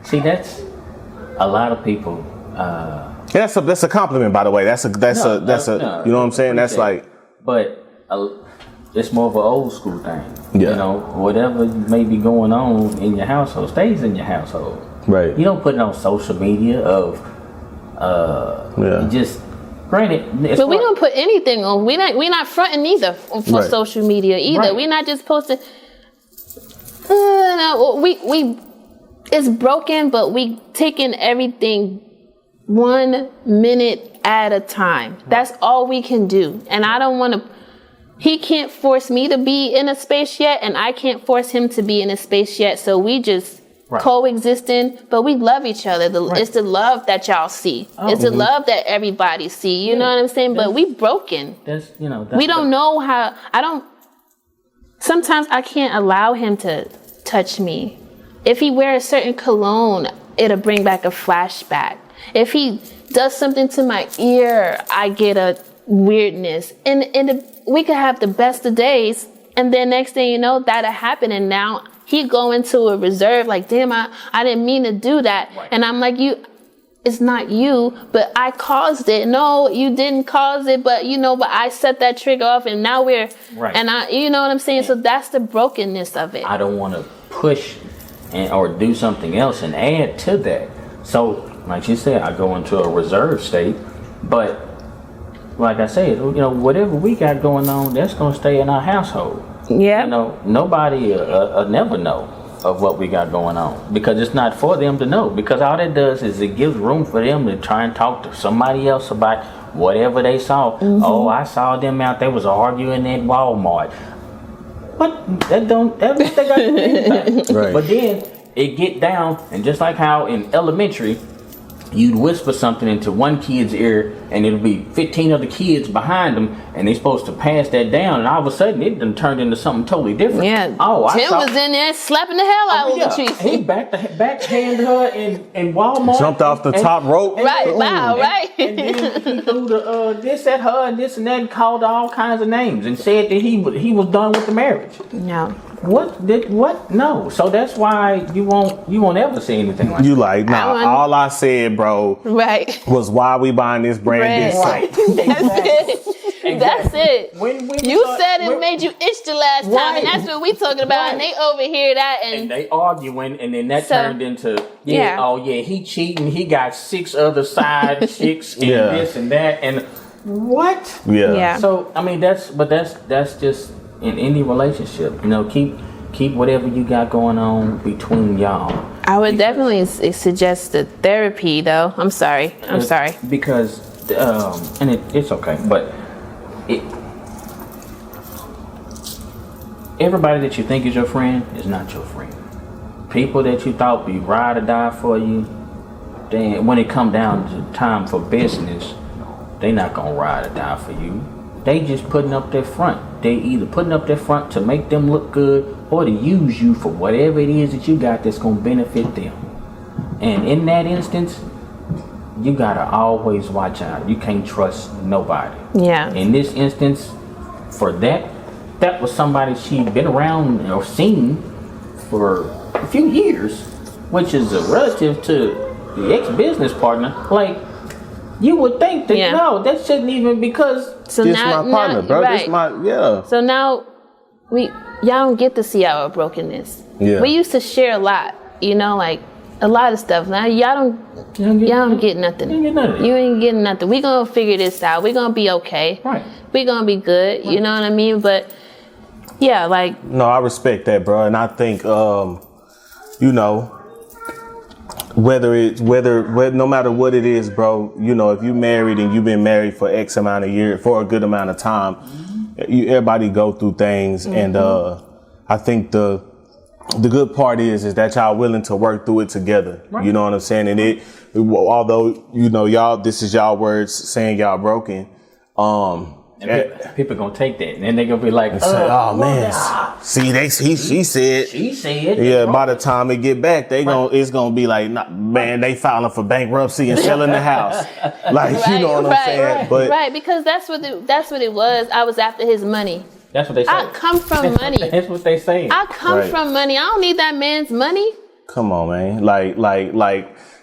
see, that's a lot of people. That's a compliment, by the way. That's a. You know what I'm saying? That's like. But it's more of an old school thing. Yeah. Whatever may be going on in your household stays in your household. Right. You don't put it on social media of. Just granted. But we don't put anything on. We not fronting either for social media either. Right. We're not just posting. No, we it's broken, but we taking everything 1 minute at a time. That's all we can do. And I don't want to. He can't force me to be in a space yet, and I can't force him to be in a space yet. So we just coexisting, but we love each other. It's the love that y'all see. It's the love that everybody see. You know what I'm saying? But we broken. We don't know how. Sometimes I can't allow him to touch me. If he wears a certain cologne, it'll bring back a flashback. If he does something to my ear, I get a weirdness. And we could have the best of days, and then next thing you know, that'll happen, and now he go into a reserve like, damn, I didn't mean to do that. Right. And I'm like, it's not you, but I caused it. No, you didn't cause it, but but I set that trigger off, and now we're and you know what I'm saying? So that's the brokenness of it. I don't want to push or do something else and add to that. So like you said, I go into a reserve state, but like I said, whatever we got going on, that's going to stay in our household. Yeah. Nobody never know of what we got going on, because it's not for them to know, because all that does is it gives room for them to try and talk to somebody else about whatever they saw. Oh, I saw them out there was arguing at Walmart. What? That got to do anything. Right. But then it get down, and just like how in elementary you'd whisper something into one kid's ear and it'll be 15 other kids behind them, and they're supposed to pass that down, and all of a sudden it done turned into something totally different. Yeah. Tim was in there slapping the hell out of Latrice. He backhanded her in Walmart. Jumped off the top rope. Right, wow, right. And then he threw this at her and this and that, and called her all kinds of names and said that he was done with the marriage. No. What? No. So that's why you won't ever say anything like that. You like, all I said, bro, was why we buying this brand new Right. That's it. When you said it made you itch the last time, and that's what we talking about, and they overhear that, and they arguing, and then that turned into he cheating, he got 6 other side chicks and this and that, and what? Yeah. So I mean that's just in any relationship, keep whatever you got going on between y'all. I would definitely suggest the therapy, though. I'm sorry. Because and it's okay, but everybody that you think is your friend is not your friend. People that you thought be ride or die for you, then when it come down to time for business, they not gonna ride or die for you. They just putting up their front. They either putting up their front to make them look good, or to use you for whatever it is that you got that's gonna benefit them. And in that instance, you gotta always watch out. You can't trust nobody. Yeah. In this instance, for that was somebody she'd been around or seen for a few years, which is a relative to the ex-business partner, like, you would think that, no, that shouldn't even, because so this now, my partner, bro. Right. This my, yeah. So now, y'all don't get to see our brokenness. Yeah. We used to share a lot, you know, like a lot of stuff. Now y'all don't get nothing. You ain't getting nothing. We gonna figure this out. We gonna be okay. Right. We gonna be good. Right. You know what I mean? But yeah, like. No, I respect that, bro, and I think, you know, whether no matter what it is, bro, you know, if you married and you've been married for X amount of years, for a good amount of time, everybody go through things. And I think the good part is that y'all willing to work through it together. Right. You know what I'm saying? And although, you know, y'all, this is y'all words saying y'all broken, and people gonna take that, and then they gonna be like, "Oh man, see, she said, yeah." By the time it get back, it's gonna be like, nah, man, they filing for bankruptcy and selling the house, like you know what I'm saying? But because that's what it was. I was after his money. That's what they say. I come from money. That's what they say. I come from money. I don't need that man's money. Come on, man. Like,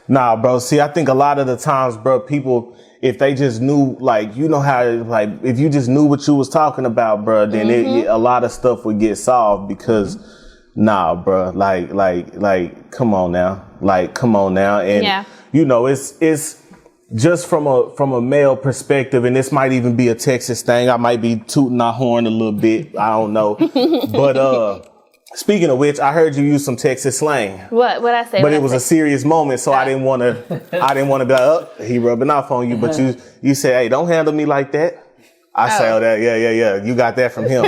nah, bro. See, I think a lot of the times, bro, people, if they just knew, like, you know how, like, if you just knew what you was talking about, bro, then a lot of stuff would get solved because, nah, bro, like, come on now. And, you know, it's just from a male perspective, and this might even be a Texas thing. I might be tooting our horn a little bit. I don't know. But, speaking of which, I heard you use some Texas slang. What I say? But it was a serious moment, so I didn't want to be like, oh, he rubbing off on you. But you said, hey, don't handle me like that. I say, oh, that, yeah. You got that from him.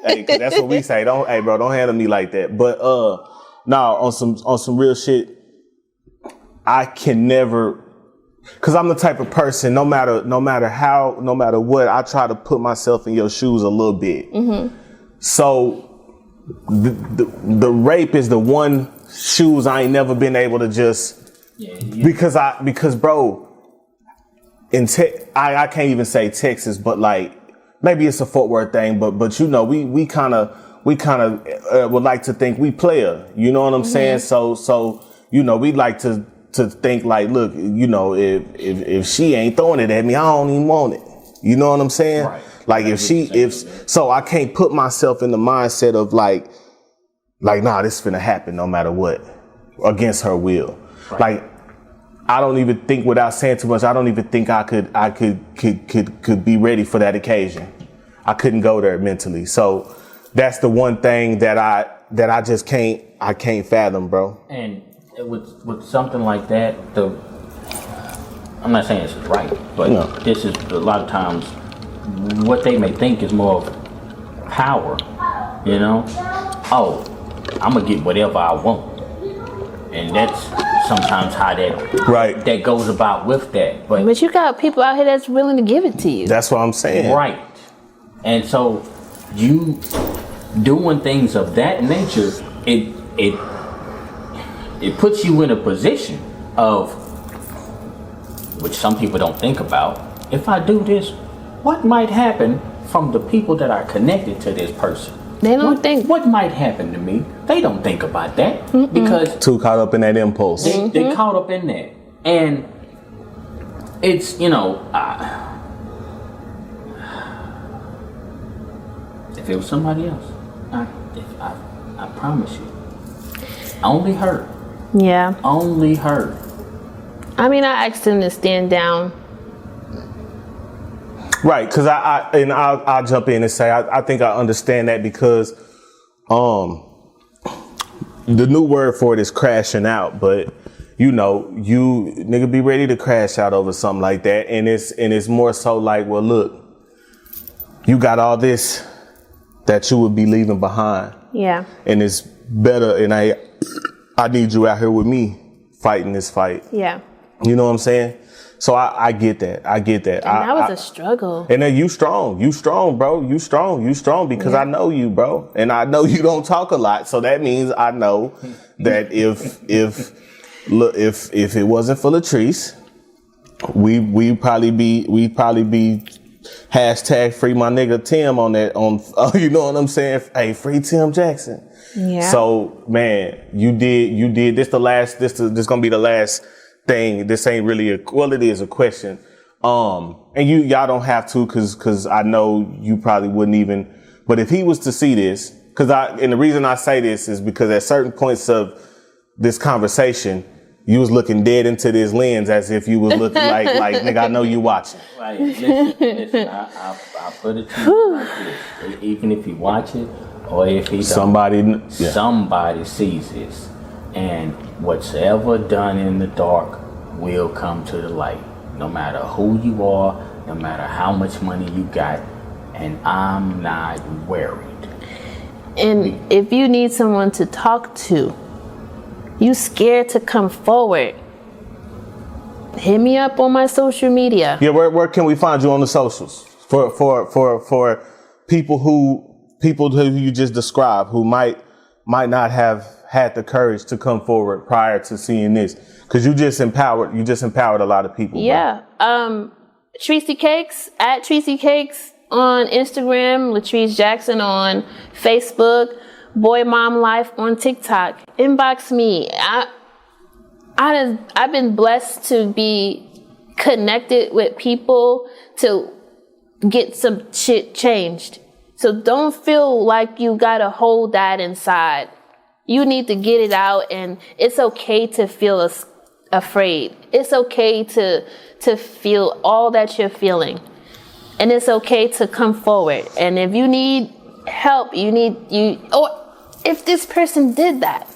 Hey, 'cause that's what we say. Hey, bro, don't handle me like that. But on some real shit, I can never, because I'm the type of person, no matter what, I try to put myself in your shoes a little bit. Mm-hmm. So. The rape is the one shoes I ain't never been able to just because bro, I can't even say Texas, but like maybe it's a Fort Worth thing, but you know we kind of would like to think we player, you know what I'm saying? So you know we like to think like, look, you know, if she ain't throwing it at me, I don't even want it. You know what I'm saying? Right. Like so I can't put myself in the mindset of like, nah, this is finna happen no matter what, against her will. Right. Like, I don't even think, without saying too much, I don't even think I could be ready for that occasion. I couldn't go there mentally. So that's the one thing that I just can't fathom, bro. And with something like that, I'm not saying it's right, but this is a lot of times what they may think is more of power, you know? Oh, I'm gonna get whatever I want. And that's sometimes how that goes about with that. But you got people out here that's willing to give it to you. That's what I'm saying. Right. And so you doing things of that nature, it puts you in a position of, which some people don't think about, if I do this, what might happen from the people that are connected to this person? They don't think. What might happen to me? They don't think about that because too caught up in that impulse. They caught up in that, and it's, you know, if it was somebody else, I promise you, only her. Yeah. Only her. I mean, I asked him to stand down. Right, because I'll jump in and say I think I understand that because the new word for it is crashing out, but you know, you nigga be ready to crash out over something like that, and it's more so like, well, look, you got all this that you would be leaving behind. Yeah. And it's better, and I need you out here with me fighting this fight. Yeah. You know what I'm saying? So I get that. And that was a struggle. And then you strong, bro. You strong because I know you, bro. And I know you don't talk a lot. So that means I know that if it wasn't for Latrice, we'd probably be hashtag free my nigga Tim on that, you know what I'm saying? Hey, free Tim Jackson. Yeah. So, man, you did, this gonna be the last thing. This ain't really it is a question. And y'all don't have to, cause I know you probably wouldn't even, but if he was to see this, and the reason I say this is because at certain points of this conversation, you was looking dead into this lens as if you was looking like nigga, I know you watching. Right. Listen, I put it to you like this. Even if you watch it or if he somebody sees this, and whatsoever done in the dark will come to the light. No matter who you are, no matter how much money you got, and I'm not worried. And if you need someone to talk to, you scared to come forward, hit me up on my social media. Yeah, where can we find you on the socials for people who you just described who might not have had the courage to come forward prior to seeing this, because you just empowered a lot of people. Yeah. Tracy Cakes at Tracy Cakes on Instagram, Latrice Jackson on Facebook, Boy Mom Life on TikTok. Inbox me. I've been blessed to be connected with people to get some shit changed. So don't feel like you gotta hold that inside. You need to get it out, and it's okay to feel afraid. It's okay to feel all that you're feeling. And it's okay to come forward. And if you need help, or if this person did that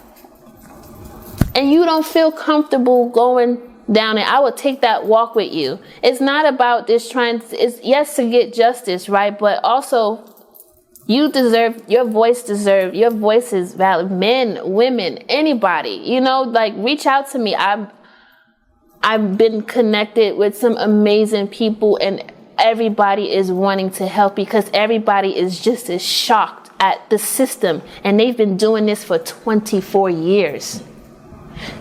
and you don't feel comfortable going down it, I will take that walk with you. It's not about this it's yes to get justice, right? But also your voice is valid. Men, women, anybody, reach out to me. I've been connected with some amazing people, and everybody is wanting to help because everybody is just as shocked at the system, and they've been doing this for 24 years.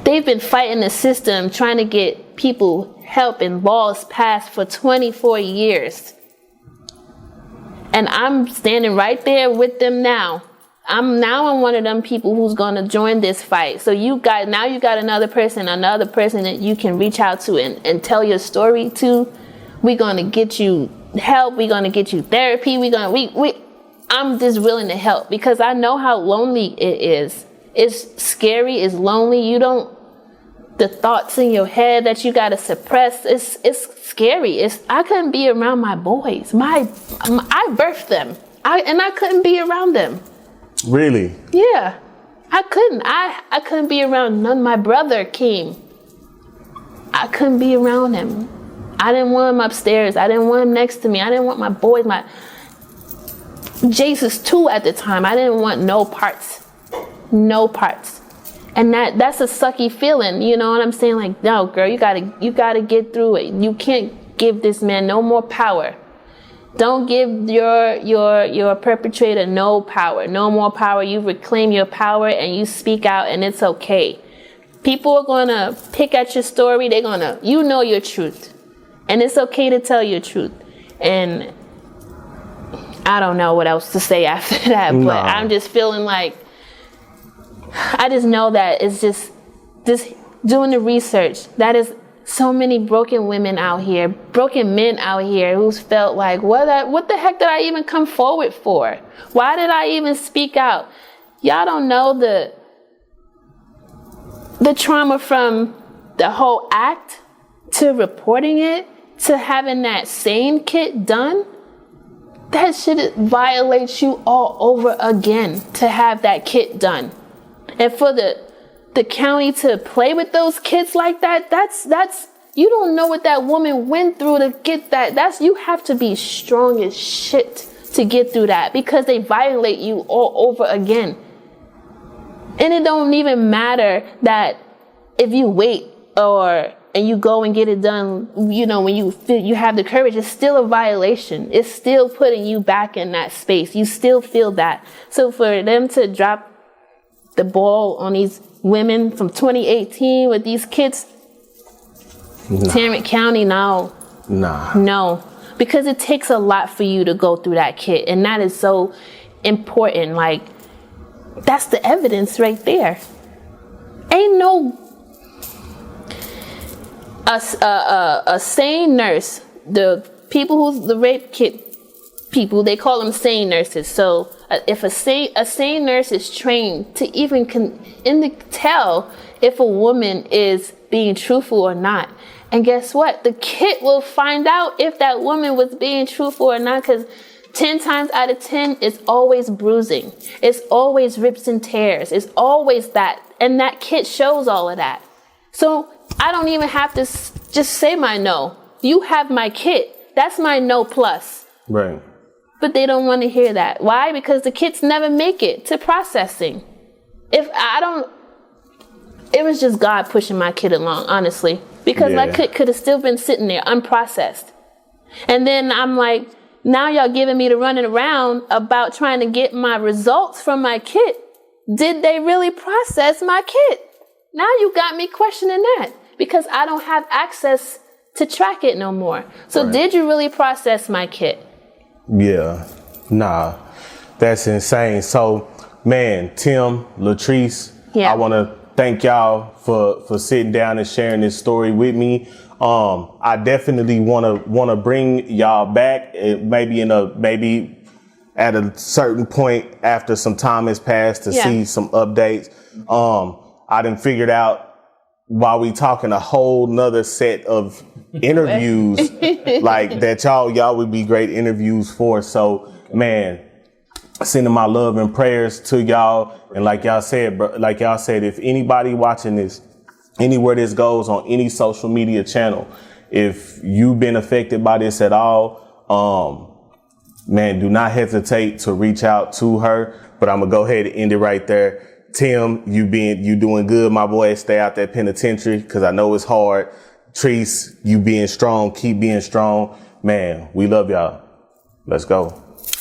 They've been fighting the system, trying to get people help and laws passed for 24 years. And I'm standing right there with them now. I'm one of them people who's going to join this fight. So you got another person that you can reach out to and tell your story to. We're going to get you help. We're going to get you therapy. I'm just willing to help because I know how lonely it is. It's scary. It's lonely. The thoughts in your head that you got to suppress. It's scary. I couldn't be around my boys. I birthed them. I couldn't be around them. Really? Yeah. I couldn't. I couldn't be around none. My brother came. I couldn't be around him. I didn't want him upstairs. I didn't want him next to me. I didn't want my boys, my Jesus too at the time. I didn't want no parts. No parts. And that's a sucky feeling, you know what I'm saying? Like, no, girl, you gotta get through it. You can't give this man no more power. Don't give your perpetrator no power, no more power. You reclaim your power and you speak out, and it's okay. People are gonna pick at your story. They're gonna, your truth. And it's okay to tell your truth. And I don't know what else to say after that, but I'm just feeling like, I just know that it's just doing the research. That is so many broken women out here, broken men out here who's felt like, what the heck did I even come forward for? Why did I even speak out? Y'all don't know the trauma from the whole act to reporting it to having that SANE kit done. That shit violates you all over again to have that kit done. And for the county to play with those kids like that, that's you don't know what that woman went through to get that. You have to be strong as shit to get through that because they violate you all over again. And it don't even matter that if you wait and you go and get it done, when you feel you have the courage, it's still a violation. It's still putting you back in that space. You still feel that. So for them to drop the ball on these women from 2018 with these kids, Tarrant County, no. because it takes a lot for you to go through that kit, and that is so important. Like, that's the evidence right there. Ain't no a sane nurse. The people who's the rape kit people, they call them sane nurses. So if a sane nurse is trained to even tell if a woman is being truthful or not. And guess what? The kit will find out if that woman was being truthful or not, because 10 times out of 10, it's always bruising. It's always rips and tears. It's always that. And that kit shows all of that. So I don't even have to just say my no. You have my kit. That's my no plus. Right. But they don't want to hear that. Why? Because the kits never make it to processing. It was just God pushing my kid along, honestly. Because my kid could have still been sitting there unprocessed. And then I'm like, now y'all giving me the running around about trying to get my results from my kit. Did they really process my kit? Now you got me questioning that, because I don't have access to track it no more. So Did you really process my kit? Yeah. Nah, that's insane. So, man, Tim, Latrice, I want to thank y'all for sitting down and sharing this story with me. I definitely want to bring y'all back, maybe at a certain point after some time has passed to see some updates. I done figured out, while we talking, a whole nother set of interviews like that y'all would be great interviews for. So, man, sending my love and prayers to y'all. And like y'all said, if anybody watching this, anywhere this goes on any social media channel, if you've been affected by this at all, man, do not hesitate to reach out to her. But I'm gonna go ahead and end it right there. Tim, you doing good, my boy. Stay out that penitentiary, because I know it's hard. Treese, you being strong, keep being strong. Man, we love y'all. Let's go.